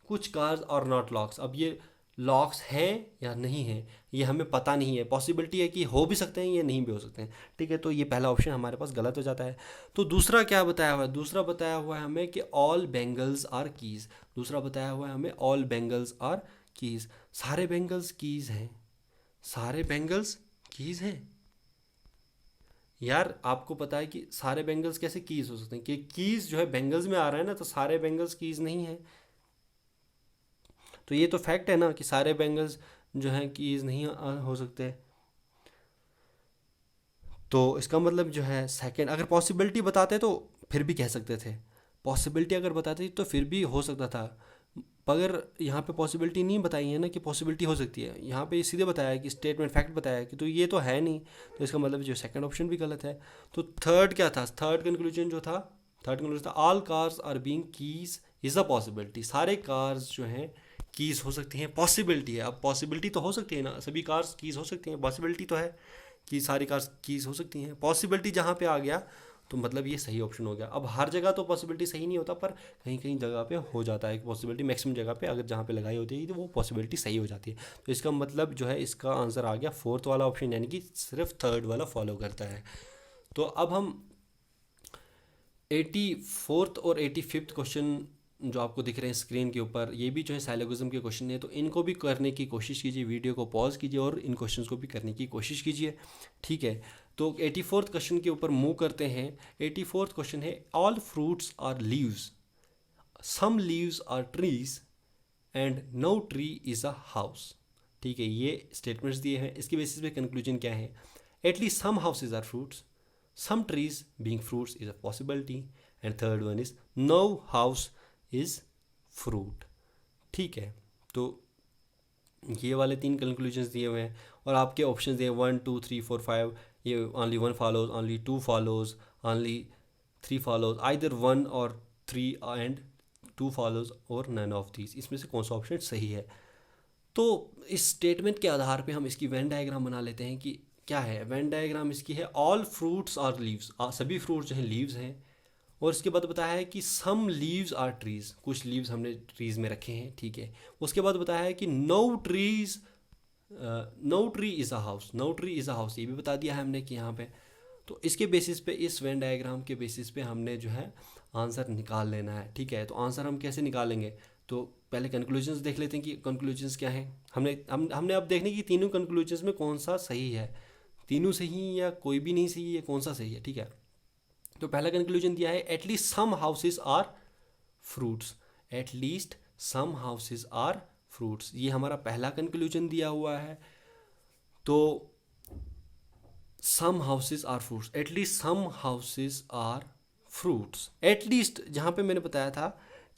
कुछ कार्स और नॉट लॉक्स। अब ये लॉक्स हैं या नहीं है ये हमें पता नहीं है, पॉसिबिलिटी है कि हो भी सकते हैं या नहीं भी हो सकते हैं, ठीक है। तो ये पहला ऑप्शन हमारे पास गलत हो जाता है। तो दूसरा क्या बताया हुआ है, दूसरा बताया हुआ है हमें कि ऑल बेंगल्स आर कीज़। दूसरा बताया हुआ है हमें ऑल बेंगल्स आर कीज़, सारे बेंगल्स कीज़ हैं, सारे बेंगल्स कीज़ हैं। यार आपको पता है कि सारे बेंगल्स कैसे कीज़ हो सकते हैं, कि कीज़ जो है बेंगल्स में आ रहा है ना, तो सारे बेंगल्स कीज़ नहीं है। तो ये तो फैक्ट है ना कि सारे बेंगल्स जो हैं कीज़ नहीं हो सकते। तो इसका मतलब जो है सेकंड, अगर पॉसिबिलिटी बताते तो फिर भी कह सकते थे, पॉसिबिलिटी अगर बताते तो फिर भी हो सकता था। मगर यहाँ पे पॉसिबिलिटी नहीं बताई है ना कि पॉसिबिलिटी हो सकती है, यहाँ पे सीधे बताया है कि स्टेटमेंट फैक्ट बताया है कि तो ये तो है नहीं, तो इसका मतलब जो सेकंड ऑप्शन भी गलत है। तो थर्ड क्या था, थर्ड कंक्लूजन जो था, थर्ड कंक्लूजन था all cars are being keys is a possibility. सारे कार्स जो हैं कीज़ हो सकती हैं, पॉसिबिलिटी है। अब पॉसिबिलिटी तो हो सकती है ना, सभी कार्स कीज़ हो सकती हैं, पॉसिबिलिटी तो है कि सारी कार्स कीज़ हो सकती हैं। पॉसिबिलिटी जहाँ पे आ गया तो मतलब ये सही ऑप्शन हो गया। अब हर जगह तो पॉसिबिलिटी सही नहीं होता, पर कहीं कहीं जगह पे हो जाता है पॉसिबिलिटी, मैक्सिमम जगह पे अगर जहाँ पे लगाई होती है तो वो पॉसिबिलिटी सही हो जाती है। तो इसका मतलब जो है इसका आंसर आ गया फोर्थ वाला ऑप्शन, यानी कि सिर्फ थर्ड वाला फॉलो करता है। तो अब हम 84th और 85th क्वेश्चन जो आपको दिख रहे हैं स्क्रीन के ऊपर, ये भी जो है साइलोगिज्म के क्वेश्चन है, तो इनको भी करने की कोशिश कीजिए, वीडियो को पॉज कीजिए और इन क्वेश्चंस को भी करने की कोशिश कीजिए, ठीक है। तो 84th क्वेश्चन के ऊपर मूव करते हैं। 84th क्वेश्चन है all fruits are leaves, some leaves are trees and no tree is a house, ठीक है। ये स्टेटमेंट्स दिए हैं, इसके बेसिस पे कंक्लूजन क्या है, at least some houses are fruits, some trees being fruits is a possibility, and third one is no house is fruit, ठीक है। तो ये वाले तीन कंक्लूजन्स दिए हुए हैं और आपके ऑप्शन दिए 1 2 3 4 5, ये only 1 follows, only 2 follows, only 3 follows, either 1 और 3 एंड 2 फॉलोज और नन ऑफ दीज, इसमें से कौन सा ऑप्शन सही है। तो इस स्टेटमेंट के आधार पे हम इसकी वेन डायग्राम बना लेते हैं कि क्या है। वेन डायग्राम इसकी है ऑल फ्रूट्स आर लीव्स, सभी फ्रूट्स जो हैं लीव्स हैं, और इसके बाद बताया है कि सम लीव्स आर ट्रीज, कुछ लीव्स हमने ट्रीज में रखे हैं, ठीक है। उसके बाद बताया है कि no trees, no tree is a house, no tree is a house, ये भी बता दिया है हमने कि यहाँ पे। तो इसके बेसिस पे, इस वेन डायग्राम के बेसिस पे हमने जो है आंसर निकाल लेना है, ठीक है। तो आंसर हम कैसे निकालेंगे, तो पहले कंक्लूजन्स देख लेते हैं कि कंक्लूजन्स क्या हैं। हमने अब देखने की तीनों कंक्लूजन्स में कौन सा सही है, तीनों सही या कोई भी नहीं सही है, कौन सा सही है, ठीक है। तो पहला कंक्लूजन दिया है at least some houses are fruits, at least some houses are fruits, ये हमारा पहला कंक्लूजन दिया हुआ है। तो some houses are fruits, at least some houses are fruits, at least जहाँ पे मैंने बताया था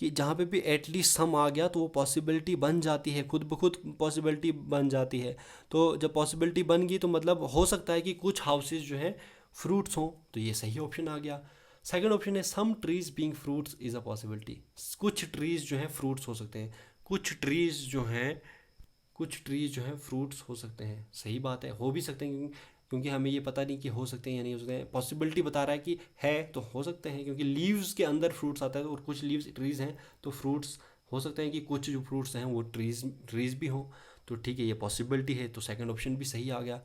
कि जहाँ पे भी एटलीस्ट सम आ गया तो वो पॉसिबिलिटी बन जाती है, खुद ब खुद पॉसिबिलिटी बन जाती है। तो जब पॉसिबिलिटी बन गई तो मतलब हो सकता है कि कुछ हाउसेस जो हैं फ्रूट्स हों, तो ये सही ऑप्शन आ गया। सेकंड ऑप्शन है some trees being fruits is a possibility, कुछ ट्रीज जो हैं फ्रूट्स हो सकते हैं, कुछ ट्रीज जो हैं, कुछ ट्रीज जो हैं फ्रूट्स हो सकते हैं, सही बात है, हो भी सकते हैं, क्योंकि हमें ये पता नहीं कि हो सकते हैं या नहीं हो सकते हैं। पॉसिबिलिटी बता रहा है कि है तो हो सकते हैं, क्योंकि लीव्स के अंदर फ्रूट्स आता है और कुछ लीव्स ट्रीज हैं तो फ्रूट्स हो सकते हैं कि कुछ जो फ्रूट्स हैं वो ट्रीज भी हों, तो ठीक है, ये पॉसिबिलिटी है, तो सेकंड ऑप्शन भी सही आ गया।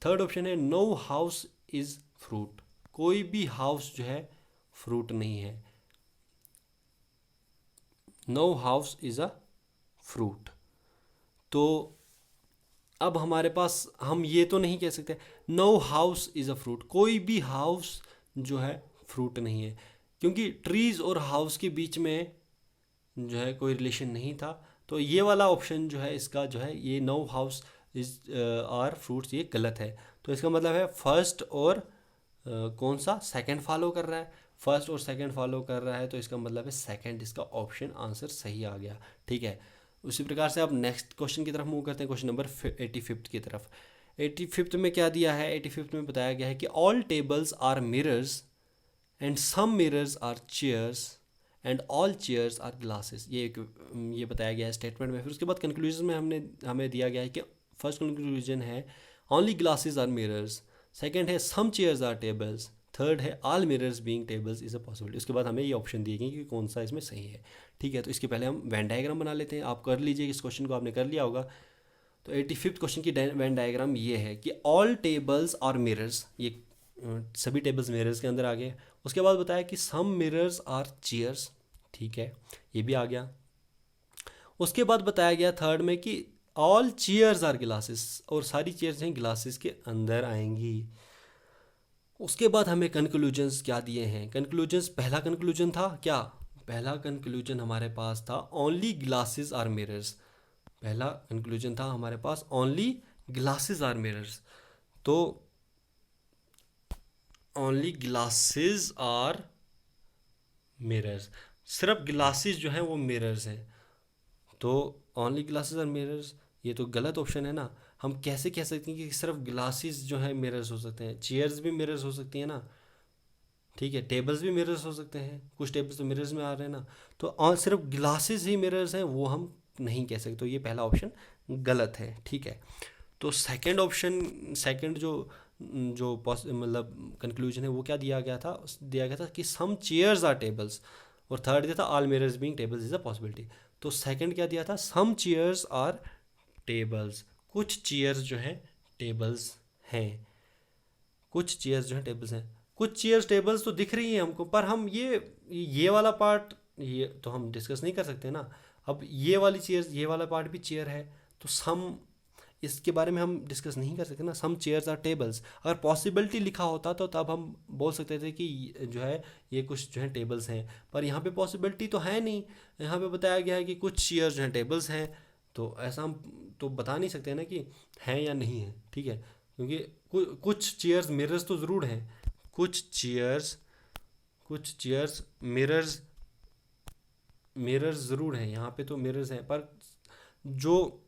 थर्ड ऑप्शन है नो हाउस इज़ फ्रूट, कोई भी हाउस जो है फ्रूट नहीं है, no house is a fruit. तो अब हमारे पास हम ये तो नहीं कह सकते no house is a fruit, कोई भी हाउस जो है फ्रूट नहीं है, क्योंकि ट्रीज और हाउस के बीच में जो है कोई रिलेशन नहीं था। तो ये वाला ऑप्शन जो है इसका जो है ये no house is are fruits, ये गलत है। तो इसका मतलब है फर्स्ट और कौन सा, सेकंड फॉलो कर रहा है, फर्स्ट और सेकंड फॉलो कर रहा है, तो इसका मतलब है सेकंड इसका ऑप्शन आंसर सही आ गया। ठीक है, उसी प्रकार से आप नेक्स्ट क्वेश्चन की तरफ मूव करते हैं, क्वेश्चन नंबर 85 की तरफ। 85 में क्या दिया है, 85 में बताया गया है कि all tables are mirrors and some mirrors are chairs and all chairs are glasses. ये बताया गया है स्टेटमेंट में। फिर उसके बाद कंक्लूजन में हमें दिया गया है कि फर्स्ट कंक्लूजन है only glasses are mirrors, second है some chairs are tables, third है all mirrors being tables is a possibility. उसके बाद हमें ये ऑप्शन दिए गए कि कौन सा इसमें सही है। ठीक है, तो इसके पहले हम वेन डायग्राम बना लेते हैं। आप कर लीजिए, इस क्वेश्चन को आपने कर लिया होगा। तो 85 क्वेश्चन की वेन डायग्राम ये है कि ऑल टेबल्स आर मिरर्स, ये सभी टेबल्स मिरर्स के अंदर आ गए। उसके बाद बताया कि सम मिरर्स आर चेयर्स, ठीक है, ये भी आ गया। उसके बाद बताया गया थर्ड में कि ऑल चेयर्स आर ग्लासेस, और सारी चेयर्स हैं ग्लासेस के अंदर आएंगी। उसके बाद हमें कंक्लूजन्स क्या दिए हैं, कंक्लूजन्स, पहला कंक्लूजन था क्या, पहला कंक्लूजन हमारे पास था ओनली ग्लासेस आर मिरर्स। पहला कंक्लूजन था हमारे पास ओनली ग्लासेस आर मिरर्स। तो ओनली ग्लासेस आर मिरर्स, सिर्फ ग्लासेस जो हैं वो मिरर्स हैं। तो ओनली ग्लासेस आर मिरर्स, ये तो गलत ऑप्शन है ना। हम कैसे कह सकते हैं कि सिर्फ ग्लासेस जो है मिरर्स हो सकते हैं, चेयर्स भी मिरर्स हो सकती हैं ना, ठीक है, टेबल्स भी मिरर्स हो सकते हैं, कुछ टेबल्स तो मिरर्स में आ रहे हैं ना। तो और सिर्फ ग्लासेस ही मिरर्स हैं वो हम नहीं कह सकते, तो ये पहला ऑप्शन गलत है। ठीक है, तो सेकंड ऑप्शन, सेकंड जो जो मतलब कंक्लूजन है वो क्या दिया गया था, दिया गया था कि सम चेयर्स आर टेबल्स, और थर्ड दिया था all mirrors being tables is a possibility. तो सेकंड क्या दिया था, सम चेयर्स आर टेबल्स, कुछ चेयर्स जो हैं टेबल्स हैं, कुछ चेयर्स जो हैं टेबल्स हैं। कुछ चेयर्स टेबल्स तो दिख रही हैं हमको, पर हम ये वाला पार्ट ये तो हम डिस्कस नहीं कर सकते ना। अब ये वाली चेयर्स, ये वाला पार्ट भी चेयर है, तो सम, इसके बारे में हम डिस्कस नहीं कर सकते ना। सम चेयर्स आर टेबल्स, अगर पॉसिबिलिटी लिखा होता तो तब हम बोल सकते थे कि जो है ये कुछ जो है टेबल्स हैं, पर यहाँ पे पॉसिबिलिटी तो है नहीं। यहाँ पे बताया गया है कि कुछ चेयर्स जो हैं टेबल्स हैं, तो ऐसा हम तो बता नहीं सकते ना कि हैं या नहीं है। ठीक है, क्योंकि कुछ चेयर्स मिरर्स तो ज़रूर हैं, कुछ चेयर्स मिरर्स, मिरर्स ज़रूर हैं, यहाँ पे तो मिरर्स हैं, पर जो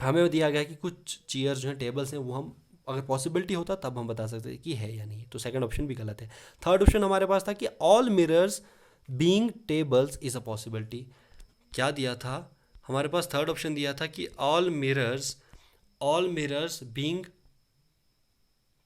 हमें दिया गया है कि कुछ चेयर्स जो हैं टेबल्स हैं, वो हम अगर पॉसिबिलिटी होता तब हम बता सकते कि है या नहीं। तो सेकंड ऑप्शन भी गलत है। थर्ड ऑप्शन हमारे पास था कि all mirrors being tables is a possibility. क्या दिया था हमारे पास, थर्ड ऑप्शन दिया था कि all mirrors being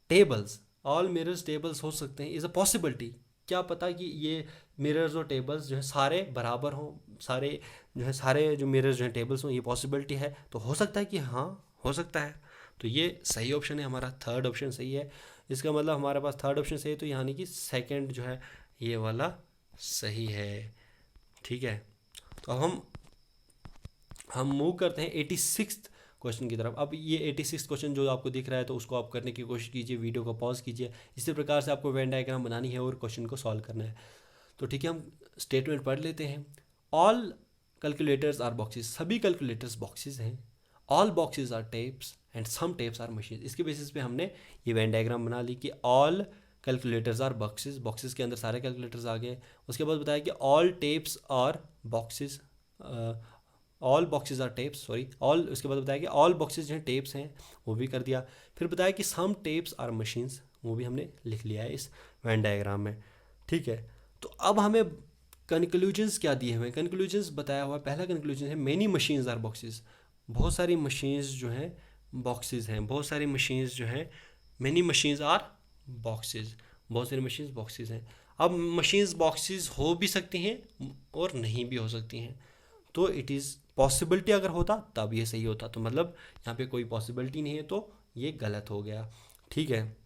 tables, all mirrors tables हो सकते हैं इज़ अ पॉसिबिलिटी। क्या पता कि ये मिरर्स और टेबल्स जो है सारे बराबर हों, सारे जो मिरर्स जो हैं टेबल्स हों, ये पॉसिबिलिटी है। तो हो सकता है कि हाँ, हो सकता है। तो ये सही ऑप्शन है हमारा, थर्ड ऑप्शन सही है। इसका मतलब हमारे पास थर्ड ऑप्शन सही है, तो यानी कि सेकंड जो है ये वाला सही है। ठीक है, तो अब हम मूव करते हैं 86 क्वेश्चन की तरफ। अब ये 86 क्वेश्चन जो आपको दिख रहा है, तो उसको आप करने की कोशिश कीजिए, वीडियो को पॉज कीजिए। इसी प्रकार से आपको वेन डायग्राम बनानी है और क्वेश्चन को सॉल्व करना है। तो ठीक है, हम स्टेटमेंट पढ़ लेते हैं। ऑल कैलकुलेटर्स आर बॉक्सेस, सभी कैलकुलेटर्स बॉक्सेस हैं। All boxes are tapes and some tapes are machine. इसके बेसिस पे हमने ये वेन डायग्राम बना ली कि all calculators are boxes, boxes के अंदर सारे कैलकुलेटर्स आ गए। उसके बाद बताया कि all tapes are boxes, all boxes are tapes, sorry all, उसके बाद बताया कि ऑल बॉक्सेस जो हैं टेप्स हैं, वो भी कर दिया। फिर बताया कि सम टेप्स आर मशीन्स, वो भी हमने लिख लिया है इस वेन डायग्राम में। ठीक है, तो अब हमें कंक्लूजन्स क्या दिए हुए हैं, कंक्लूजन्स बताया हुआ, पहला कंक्लूजन है मेनी मशीन्स आर बॉक्सेस, बहुत सारी मशीन्स जो हैं बॉक्सेस हैं, बहुत सारी मशीन्स जो हैं, मेनी मशीन्स आर बॉक्सेस, बहुत सारी मशीन्स बॉक्सेस हैं। अब मशीन्स बॉक्सेस हो भी सकती हैं और नहीं भी हो सकती हैं, तो इट इज़ पॉसिबिलिटी अगर होता तब ये सही होता, तो मतलब यहाँ पे कोई पॉसिबिलिटी नहीं है, तो ये गलत हो गया। ठीक है,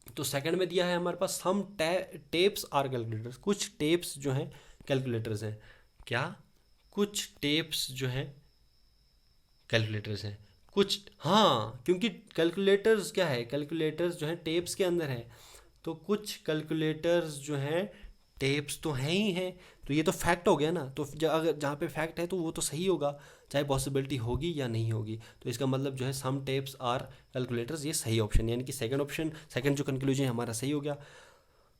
तो सेकंड में दिया है हमारे पास सम टेप्स आर कैलकुलेटर्स, कुछ टेप्स जो हैं कैलकुलेटर्स हैं। क्या, कुछ टेप्स जो हैं कैलकुलेटर्स हैं, कुछ, हाँ, क्योंकि कैलकुलेटर्स क्या है, कैलकुलेटर्स जो हैं टेप्स के अंदर हैं, तो कुछ कैलकुलेटर्स जो हैं टेप्स तो हैं ही हैं। तो ये तो फैक्ट हो गया ना, तो अगर जहाँ पे फैक्ट है तो वो तो सही होगा। चाहे पॉसिबिलिटी होगी या नहीं होगी। तो इसका मतलब जो है सम टाइप्स आर कैलकुलेटर्स, ये सही ऑप्शन, यानी कि सेकंड ऑप्शन, सेकंड जो कंक्लूजन है हमारा सही हो गया।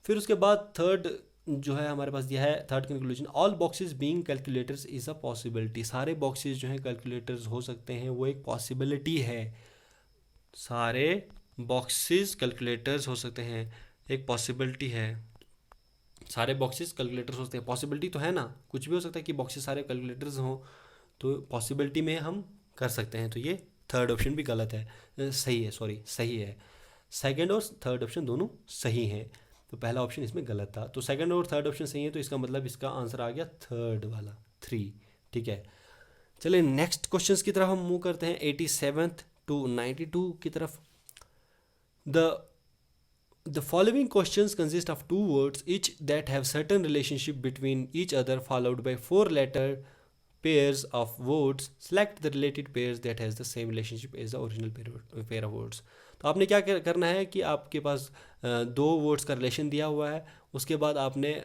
फिर उसके बाद थर्ड जो है हमारे पास दिया है, third conclusion, all boxes being calculators is a possibility. सारे बॉक्सेस जो हैं कैलकुलेटर्स हो सकते हैं, वो एक पॉसिबिलिटी है। सारे बॉक्सेस कैलकुलेटर्स हो सकते हैं, एक पॉसिबिलिटी है। सारे बॉक्सेस कैलकुलेटर्स हो सकते हैं, पॉसिबिलिटी तो है ना, कुछ भी हो सकता है कि बॉक्सेस सारे कैलकुलेटर्स हों, तो पॉसिबिलिटी में हम कर सकते हैं। तो ये थर्ड ऑप्शन भी गलत है, सही है, सॉरी सही है। सेकंड और थर्ड ऑप्शन दोनों सही हैं, तो पहला ऑप्शन इसमें गलत था। तो सेकंड और थर्ड ऑप्शन सही है, तो इसका मतलब इसका आंसर आ गया थर्ड वाला, 3। ठीक है, चलिए नेक्स्ट क्वेश्चंस की तरफ हम मूव करते हैं, 87 to 92 की तरफ। The following questions consist of two words each that have certain relationship between each other followed by 4-letter pairs of words. Select the related pairs that has the same relationship as the original pair of words. तो आपने क्या करना है कि आपके पास दो वर्ड्स का रिलेशन दिया हुआ है, उसके बाद आपने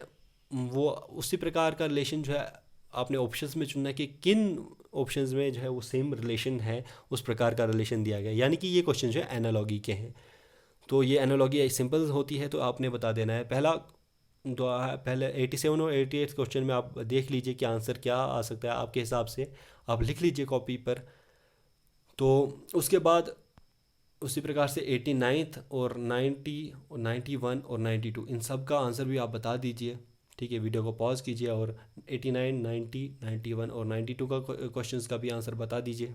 वो उसी प्रकार का रिलेशन जो है आपने ऑप्शंस में चुनना है कि किन ऑप्शंस में जो है वो सेम रिलेशन है, उस प्रकार का रिलेशन दिया गया, यानी कि ये क्वेश्चन जो है एनालॉगी के हैं। तो ये एनालॉगी सिंपल होती है, तो आपने बता देना है। पहले 87 और 88 क्वेश्चन में आप देख लीजिए कि आंसर क्या आ सकता है आपके हिसाब से, आप लिख लीजिए कॉपी पर। तो उसके बाद उसी प्रकार से 89 और 90 और 91 और 92 इन सब का आंसर भी आप बता दीजिए। ठीक है, वीडियो को पॉज कीजिए और 89, 90, 91 और 92 का क्वेश्चंस का भी आंसर बता दीजिए,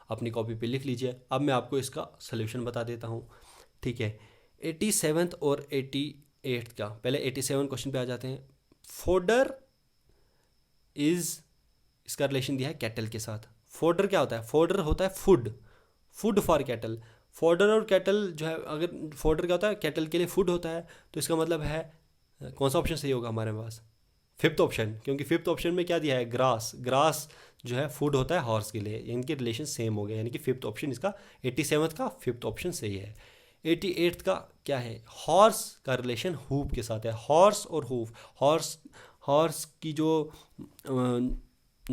अपनी कॉपी पे लिख लीजिए। अब मैं आपको इसका सलूशन बता देता हूँ। ठीक है, 87 और 88 का, पहले 87 क्वेश्चन पे आ जाते हैं। फोडर इज़, इसका रिलेशन दिया है कैटल के साथ। फोडर क्या होता है? फोडर होता है food, food for cattle. Fodder और कैटल जो है, अगर फोडर क्या होता है, कैटल के लिए फूड होता है, तो इसका मतलब है कौन सा ऑप्शन सही होगा हमारे पास? फिफ्थ ऑप्शन, क्योंकि फिफ्थ ऑप्शन में क्या दिया है? ग्रास। ग्रास जो है फूड होता है हॉर्स के लिए, इनके रिलेशन सेम हो गए, यानी कि फिफ्थ ऑप्शन इसका 87 का फिफ्थ ऑप्शन सही है। 88 का क्या है? हॉर्स का रिलेशन हूप के साथ है। हॉर्स और हूफ, हॉर्स की जो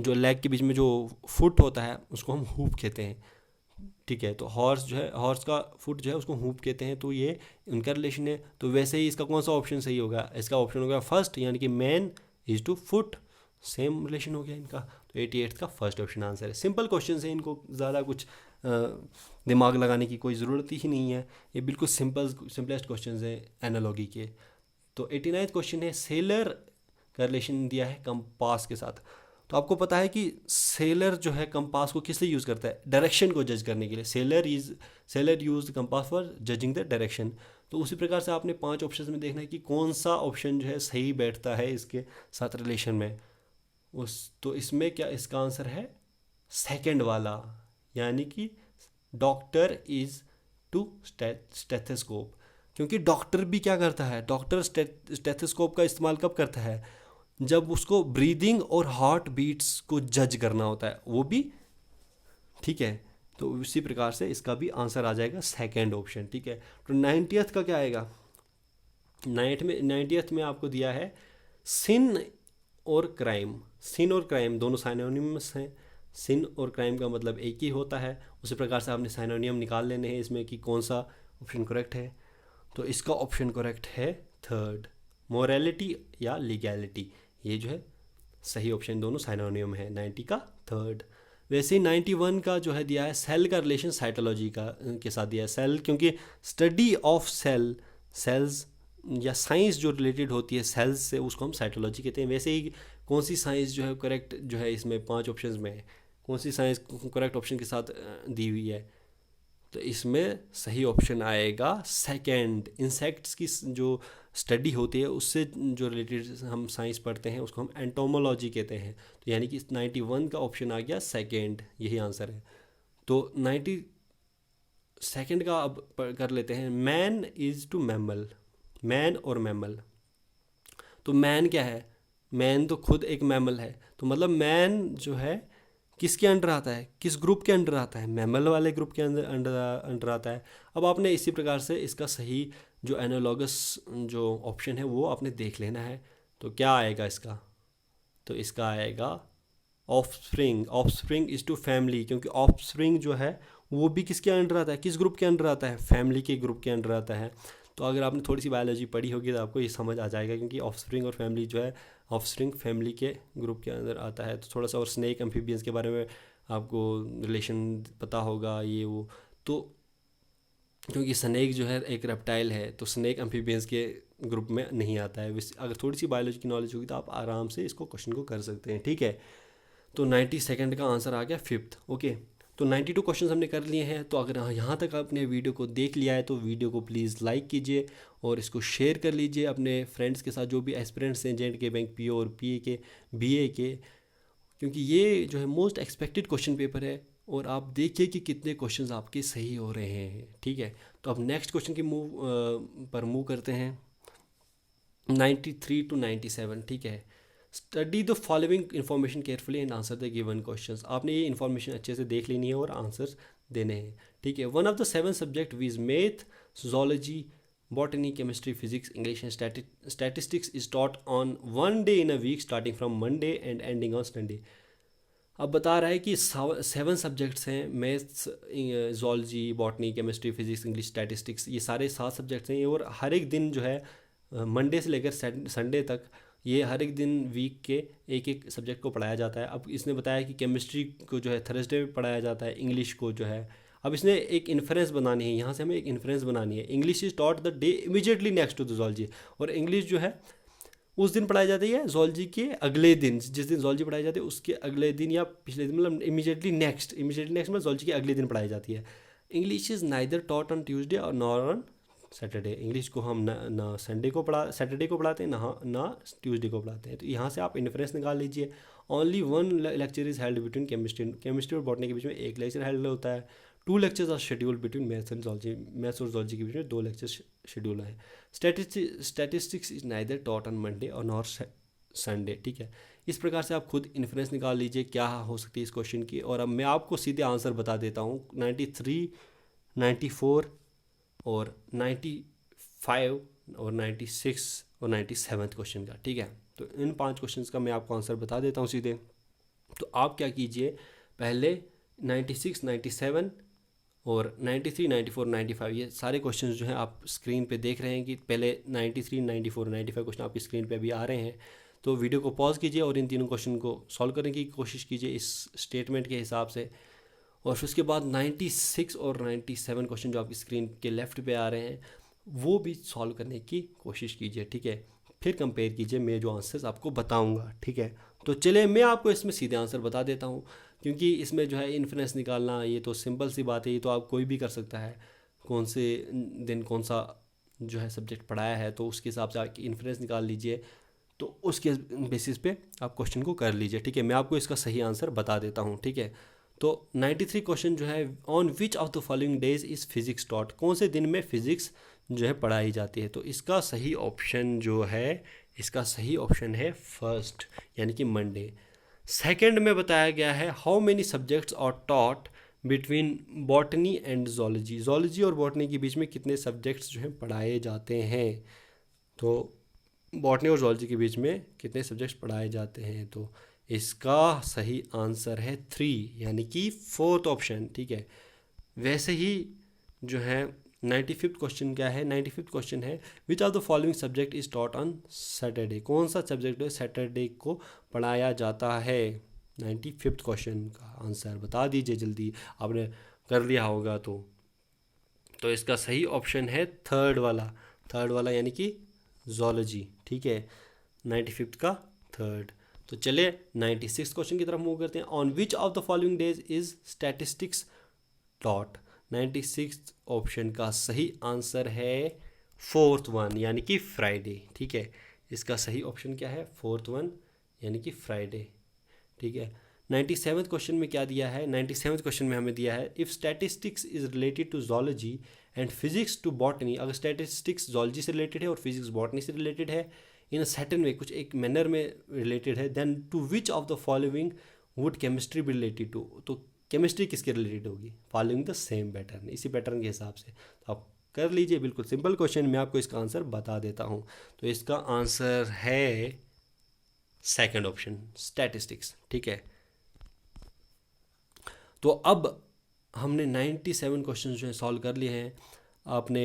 लेग के बीच में जो फुट होता है उसको हम हूप कहते हैं। ठीक है, तो हॉर्स जो है, हॉर्स का फुट जो है उसको हूप कहते हैं, तो ये उनका रिलेशन है। तो वैसे ही इसका कौन सा ऑप्शन सही होगा? इसका ऑप्शन होगा फर्स्ट, यानी कि man is to foot, same relation हो गया इनका। तो 88 का फर्स्ट ऑप्शन आंसर है। सिंपल क्वेश्चन है, इनको ज़्यादा कुछ दिमाग लगाने की कोई ज़रूरत ही नहीं है, ये बिल्कुल सिंपलेस्ट क्वेश्चन है एनालॉगी के। तो 89 क्वेश्चन है, सेलर का रिलेशन दिया है कंपास के साथ। तो आपको पता है कि सेलर जो है कंपास को किस लिए यूज़ करता है? डायरेक्शन को जज करने के लिए। Seller use compass for judging the direction. तो उसी प्रकार से आपने 5 ऑप्शन में देखना है कि कौन सा ऑप्शन जो है सही बैठता है इसके साथ रिलेशन में। तो इसमें क्या इसका आंसर है? सेकंड वाला, यानी कि डॉक्टर इज टू स्टेथोस्कोप। क्योंकि डॉक्टर भी क्या करता है? डॉक्टर स्टेथोस्कोप का इस्तेमाल कब करता है? जब उसको ब्रीदिंग और हार्ट बीट्स को जज करना होता है, वो भी। ठीक है, तो उसी प्रकार से इसका भी आंसर आ जाएगा सेकंड ऑप्शन। ठीक है, तो 90th का क्या आएगा? 90th में आपको दिया है सिन और क्राइम। सिन और क्राइम दोनों साइनोनिम्स हैं। सिन और क्राइम का मतलब एक ही होता है। उसी प्रकार से आपने साइनोनियम निकाल लेने हैं इसमें कि कौन सा ऑप्शन करेक्ट है। तो इसका ऑप्शन करेक्ट है थर्ड, मोरालिटी या लीगैलिटी। ये जो है सही ऑप्शन, दोनों साइनोनियम है। 90 का थर्ड। वैसे ही 91 का जो है दिया है सेल का रिलेशन साइटोलॉजी का के साथ दिया है। सेल, क्योंकि स्टडी ऑफ सेल्स या साइंस जो रिलेटेड होती है सेल्स से, उसको हम साइटोलॉजी कहते हैं। वैसे ही कौन सी साइंस जो है करेक्ट जो है इसमें 5 ऑप्शंस में है, कौन सी साइंस करेक्ट ऑप्शन के साथ दी हुई है? तो इसमें सही ऑप्शन आएगा सेकंड। इंसेक्ट्स की जो स्टडी होती है उससे जो रिलेटेड हम साइंस पढ़ते हैं उसको हम एंटोमोलॉजी कहते हैं। तो यानी कि 91 का ऑप्शन आ गया सेकंड, यही आंसर है। तो 92 का अब कर लेते हैं। Man is to mammal. Man और मैमल, तो मैन क्या है? मैन तो खुद एक मैमल है, तो मतलब मैन जो है किसके अंडर आता है? किस ग्रुप के अंडर आता है? मैमल वाले ग्रुप के अंडर आता है। अब आपने इसी प्रकार से इसका सही जो एनालॉगस जो ऑप्शन है वो आपने देख लेना है। तो क्या आएगा इसका? तो इसका आएगा ऑफस्प्रिंग इज टू फैमिली, क्योंकि ऑफस्प्रिंग जो है वो भी किसके अंडर आता है, किस ग्रुप के अंडर आता है, फैमिली के ग्रुप के अंडर आता है। तो अगर आपने थोड़ी सी बायोलॉजी पढ़ी होगी तो आपको ये समझ आ जाएगा, क्योंकि ऑफस्प्रिंग और फैमिली जो है, ऑफस्प्रिंग फैमिली के ग्रुप के अंदर आता है। तो थोड़ा सा और स्नेक एम्फीबियंस के बारे में आपको रिलेशन पता होगा ये वो। तो क्योंकि स्नेक जो है एक रेप्टाइल है, तो स्नेक एम्फीबियंस के ग्रुप में नहीं आता है। अगर थोड़ी सी बायोलॉजी की नॉलेज होगी तो आप आराम से इसको क्वेश्चन को कर सकते हैं, ठीक है। तो 92 का आंसर आ गया 5th। ओके, तो 92 क्वेश्चन हमने कर लिए हैं। तो अगर यहाँ तक आपने वीडियो को देख लिया है तो वीडियो को प्लीज़ लाइक कीजिए और इसको शेयर कर लीजिए अपने फ्रेंड्स के साथ, जो भी एस्पिरेंट्स हैं J&K बैंक पीओ और पीए के, बीए के, क्योंकि ये जो है मोस्ट एक्सपेक्टेड क्वेश्चन पेपर है। और आप देखिए कि कितने क्वेश्चंस आपके सही हो रहे हैं, ठीक है। तो अब नेक्स्ट क्वेश्चन की पर मूव करते हैं, 93 to 97, ठीक है। Study the following information carefully and answer the given questions. आपने ये इन्फॉर्मेशन अच्छे से देख लेनी है और आंसर देने हैं, ठीक है। One of the 7 subject viz math, zoology, botany, chemistry, physics, English and statistics is taught on one day in a week starting from Monday and ending on Sunday। अब बता रहा है कि 7 सब्जेक्ट्स हैं, maths, zoology, botany, chemistry, physics, English, statistics, ये सारे 7 सब्जेक्ट्स हैं। और हर एक दिन जो है मंडे से लेकर संडे तक ये हर एक दिन वीक के एक एक सब्जेक्ट को पढ़ाया जाता है। अब इसने बताया कि केमिस्ट्री को जो है थर्सडे में पढ़ाया जाता है, इंग्लिश को जो है, अब इसने एक इन्फ्रेंस बनानी है, यहाँ से हमें एक इन्फ्रेंस बनानी है। English is taught the day immediately next to the zoology, और इंग्लिश जो है उस दिन पढ़ाई जाती है zoology के अगले दिन, जिस दिन zoology पढ़ाई जाती है उसके अगले दिन या पिछले दिन, मतलब इमीडिएटली नेक्स्ट में zoology के अगले दिन पढ़ाई जाती है। English is neither taught on Tuesday और नॉर ऑन सैटरडे। इंग्लिश को हम ना सैटरडे को पढ़ाते हैं, ना ट्यूसडे को पढ़ाते हैं। तो यहाँ से आप इन्फ्रेंस निकाल लीजिए। Only 1 lecture is held between chemistry और बॉटनी के बीच में एक लेक्चर हेल्ड होता है। 2 lectures are schedule between maths और zoology के बीच में 2 लेक्चर शेड्यूल है। Statistics is neither taught on Monday और नॉर संडे, ठीक है। इस प्रकार से आप खुद इन्फ्रेंस निकाल लीजिए क्या हो सकती है इस क्वेश्चन की। और अब मैं आपको सीधे आंसर बता देता हूँ 93, 94 और 95 और 96 और 97 क्वेश्चन का, ठीक है। तो इन 5 क्वेश्चन का मैं आपको आंसर बता देता हूँ सीधे। तो आप क्या कीजिए, पहले 96, 97 और 93, 94, 95 ये सारे क्वेश्चंस जो हैं आप स्क्रीन पे देख रहे हैं कि पहले 93, 94, 95 क्वेश्चन आपकी स्क्रीन पे अभी आ रहे हैं। तो वीडियो को पॉज कीजिए और इन तीनों क्वेश्चन को सॉल्व करने की कोशिश कीजिए इस स्टेटमेंट के हिसाब से। और फिर उसके बाद 96 और 97 क्वेश्चन जो आपकी स्क्रीन के लेफ्ट पे आ रहे हैं वो भी सॉल्व करने की कोशिश कीजिए, ठीक है। फिर कंपेयर कीजिए मैं जो आंसर्स आपको बताऊंगा, ठीक है। तो चलिए मैं आपको इसमें सीधे आंसर बता देता हूँ, क्योंकि इसमें जो है इन्फ्रेंस निकालना ये तो सिंपल सी बात है, ये तो आप कोई भी कर सकता है। कौन से दिन कौन सा जो है सब्जेक्ट पढ़ाया है तो उसके हिसाब से आप इन्फ्रेंस निकाल लीजिए, तो उसके बेसिस पे आप क्वेश्चन को कर लीजिए, ठीक है। मैं आपको इसका सही आंसर बता देता हूँ, ठीक है। तो 93 क्वेश्चन जो है, on which of the following days is physics taught, कौन से दिन में फिजिक्स जो है पढ़ाई जाती है। तो इसका सही ऑप्शन जो है, इसका सही ऑप्शन है फर्स्ट, यानी कि मंडे। सेकंड में बताया गया है how many subjects are taught between botany and zoology और बॉटनी के बीच में कितने सब्जेक्ट्स जो हैं पढ़ाए जाते हैं। तो बॉटनी और zoology के बीच में कितने सब्जेक्ट्स पढ़ाए जाते हैं, तो इसका सही आंसर है 3, यानी कि 4th ऑप्शन, ठीक है। वैसे ही जो है 95th क्वेश्चन क्या है, 95th क्वेश्चन है विच of the following subject is taught on Saturday, कौन सा सब्जेक्ट है सैटरडे को पढ़ाया जाता है। 95th क्वेश्चन का आंसर बता दीजिए जल्दी, आपने कर लिया होगा तो इसका सही ऑप्शन है थर्ड वाला यानी कि zoology, ठीक है। 95th का थर्ड। तो चलिए 96 क्वेश्चन की तरफ मूव करते हैं। On which of the following days is statistics taught, 96 option का सही आंसर है 4th वन, यानी कि फ्राइडे, ठीक है। इसका सही ऑप्शन क्या है, 4th वन यानी कि फ्राइडे, ठीक है। 97th क्वेश्चन में क्या दिया है, 97th क्वेश्चन में हमें दिया है if statistics is related to zoology and physics to botany, अगर स्टैटिस्टिक्स zoology से रिलेटेड है और फिजिक्स बॉटनी से रिलेटेड है इन अ सर्टेन वे, कुछ एक मैनर में रिलेटेड है, then to which of the following would chemistry be related to, तो केमिस्ट्री किसके रिलेटेड होगी, फॉलोइंग द सेम पैटर्न, इसी पैटर्न के हिसाब से। तो आप कर लीजिए, बिल्कुल सिंपल क्वेश्चन, मैं आपको इसका आंसर बता देता हूँ। तो इसका आंसर है 2nd ऑप्शन स्टैटिस्टिक्स, ठीक है। तो अब हमने 97 क्वेश्चन जो है सॉल्व कर लिए हैं। आपने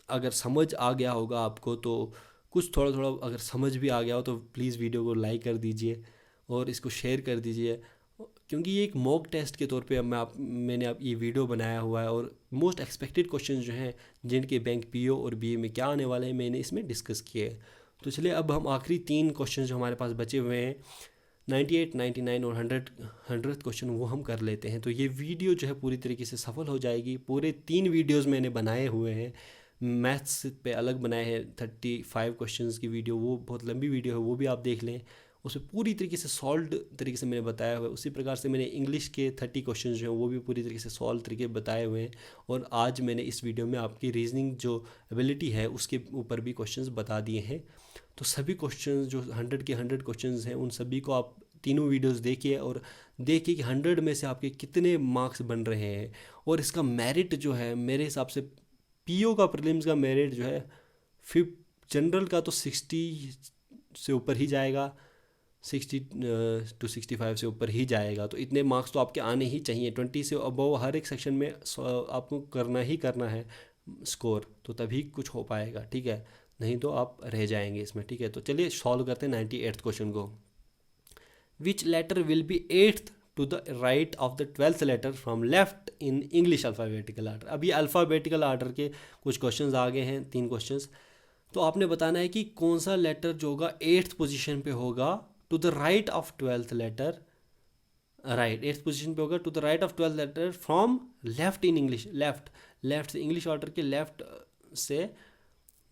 अगर समझ आ गया होगा आपको, तो कुछ थोड़ा थोड़ा अगर समझ भी आ गया हो तो प्लीज़ वीडियो को लाइक कर दीजिए और इसको शेयर कर दीजिए, क्योंकि ये एक मॉक टेस्ट के तौर पे अब मैंने अब ये वीडियो बनाया हुआ है। और मोस्ट एक्सपेक्टेड क्वेश्चन जो हैं जिनके बैंक पीओ और बीए में क्या आने वाले हैं मैंने इसमें डिस्कस किए हैं। तो चलिए अब हम आखिरी 3 क्वेश्चन जो हमारे पास बचे हुए हैं 98, 99 और 100 क्वेश्चन वो हम कर लेते हैं। तो ये वीडियो जो है पूरी तरीके से सफल हो जाएगी। पूरे 3 वीडियोस मैंने बनाए हुए हैं, मैथ्स पे अलग बनाए हैं 35 क्वेश्चंस की वीडियो, वो बहुत लंबी वीडियो है, वो भी आप देख लें। उसमें पूरी तरीके से सॉल्व तरीके से मैंने बताया हुआ है। उसी प्रकार से मैंने इंग्लिश के 30 क्वेश्चन जो हैं वो भी पूरी तरीके से सॉल्व तरीके बताए हुए हैं। और आज मैंने इस वीडियो में आपकी रीजनिंग जो एबिलिटी है उसके ऊपर भी क्वेश्चंस बता दिए हैं। तो सभी क्वेश्चंस जो 100 के 100 क्वेश्चंस हैं उन सभी को आप तीनों वीडियोस देखिए और देखिए कि 100 में से आपके कितने मार्क्स बन रहे हैं। और इसका मेरिट जो है मेरे हिसाब से पीओ का प्रीलिम्स का मेरिट जो है जनरल का तो 60 से ऊपर ही जाएगा, 60 to 65 से ऊपर ही जाएगा। तो इतने मार्क्स तो आपके आने ही चाहिए। 20 से अबव हर एक सेक्शन में आपको करना ही करना है स्कोर, तो तभी कुछ हो पाएगा, ठीक है, नहीं तो आप रह जाएंगे इसमें, ठीक है। तो चलिए सॉल्व करते हैं 98th क्वेश्चन को। Which letter will be 8th to the right of the 12th letter from left in English alphabetical order. अभी अल्फ़ाबेटिकल आर्डर के कुछ क्वेश्चंस आ गए हैं, 3 क्वेश्चंस। तो आपने बताना है कि कौन सा लेटर जो होगा 8th पोजीशन पे होगा to the right of 12th letter, right 8th position पे होगा to the right of 12th letter from left in English, left से इंग्लिश ऑर्डर के लेफ्ट से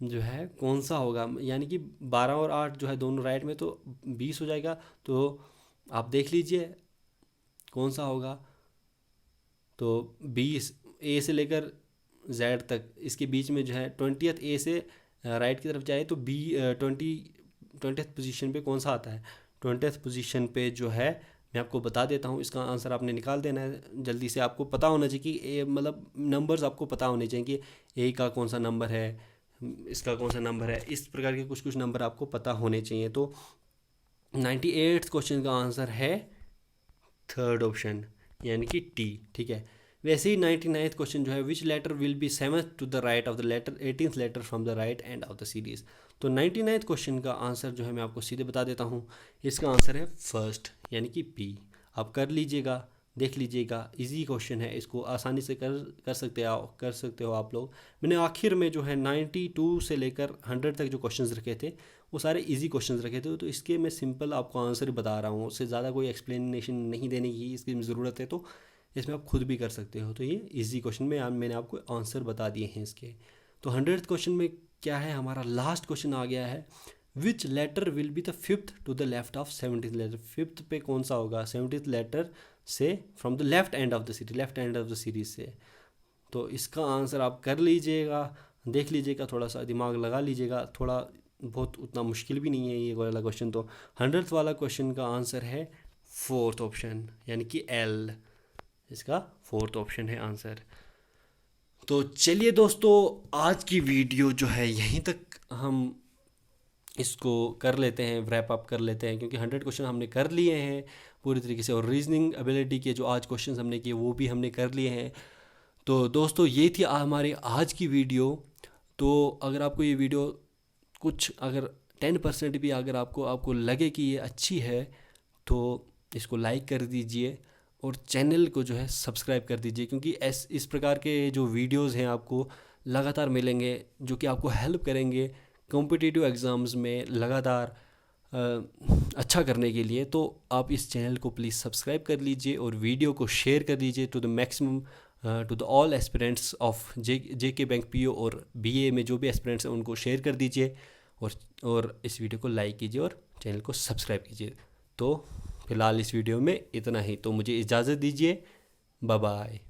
जो है कौन सा होगा, यानी कि 12 और 8 जो है दोनों राइट में, तो 20 हो जाएगा। तो आप देख लीजिए कौन सा होगा। तो 20 ए से लेकर जेड तक, इसके बीच में जो है 20th ए से राइट की तरफ जाए तो 20th पोजीशन पे कौन सा आता है। 20th पोजीशन पे जो है मैं आपको बता देता हूँ, इसका आंसर आपने निकाल देना है जल्दी से। आपको पता होना चाहिए कि मतलब नंबर्स आपको पता होने चाहिए कि ए का कौन सा नंबर है, इसका कौन सा नंबर है, इस प्रकार के कुछ कुछ नंबर आपको पता होने चाहिए। तो 98th क्वेश्चन का आंसर है 3rd ऑप्शन यानी कि टी, ठीक है। वैसे ही 99th क्वेश्चन जो है which letter will be 7th to the right of the letter 18th letter from the right end of the series. तो 99th क्वेश्चन का आंसर जो है मैं आपको सीधे बता देता हूँ, इसका आंसर है फर्स्ट यानी कि पी। आप कर लीजिएगा, देख लीजिएगा, इजी क्वेश्चन है, इसको आसानी से कर सकते हो आप लोग। मैंने आखिर में जो है 92 से लेकर 100 तक जो क्वेश्चंस रखे थे वो सारे इजी क्वेश्चंस रखे थे। तो इसके मैं सिंपल आपको आंसर बता रहा हूँ, उससे ज़्यादा कोई एक्सप्लेनेशन नहीं देने की इसकी ज़रूरत है, तो इसमें आप खुद भी कर सकते हो। तो ये इजी क्वेश्चन में मैंने आपको आंसर बता दिए हैं इसके। तो 100th क्वेश्चन में क्या है, हमारा लास्ट क्वेश्चन आ गया है, which letter will be the 5th to the left of 70th letter. 5th पे कौन सा होगा 70th लेटर से from the left end of the series, left end of the series से। तो इसका आंसर आप कर लीजिएगा, देख लीजिएगा, थोड़ा सा दिमाग लगा लीजिएगा, थोड़ा बहुत उतना मुश्किल भी नहीं है ये वाला क्वेश्चन। तो 100th वाला क्वेश्चन का आंसर है 4th ऑप्शन यानी कि एल, इसका 4th ऑप्शन है आंसर। तो चलिए दोस्तों आज की वीडियो जो है यहीं तक हम इसको कर लेते हैं, रैप अप कर लेते हैं, क्योंकि 100 क्वेश्चन हमने कर लिए हैं पूरी तरीके से। और रीजनिंग एबिलिटी के जो आज क्वेश्चन हमने किए वो भी हमने कर लिए हैं। तो दोस्तों ये थी हमारी आज की वीडियो। तो अगर आपको ये वीडियो कुछ अगर 10% भी अगर आपको लगे कि ये अच्छी है तो इसको लाइक कर दीजिए और चैनल को जो है सब्सक्राइब कर दीजिए, क्योंकि इस प्रकार के जो वीडियोस हैं आपको लगातार मिलेंगे जो कि आपको हेल्प करेंगे कॉम्पिटिटिव एग्ज़ाम्स में लगातार अच्छा करने के लिए। तो आप इस चैनल को प्लीज़ सब्सक्राइब कर लीजिए और वीडियो को शेयर कर दीजिए to the maximum to the all aspirants of JK bank PO और बीए में जो भी एस्पिरेंट्स हैं उनको शेयर कर दीजिए और इस वीडियो को लाइक कीजिए और चैनल को सब्सक्राइब कीजिए। तो फिलहाल इस वीडियो में इतना ही, तो मुझे इजाज़त दीजिए, बाय बाय।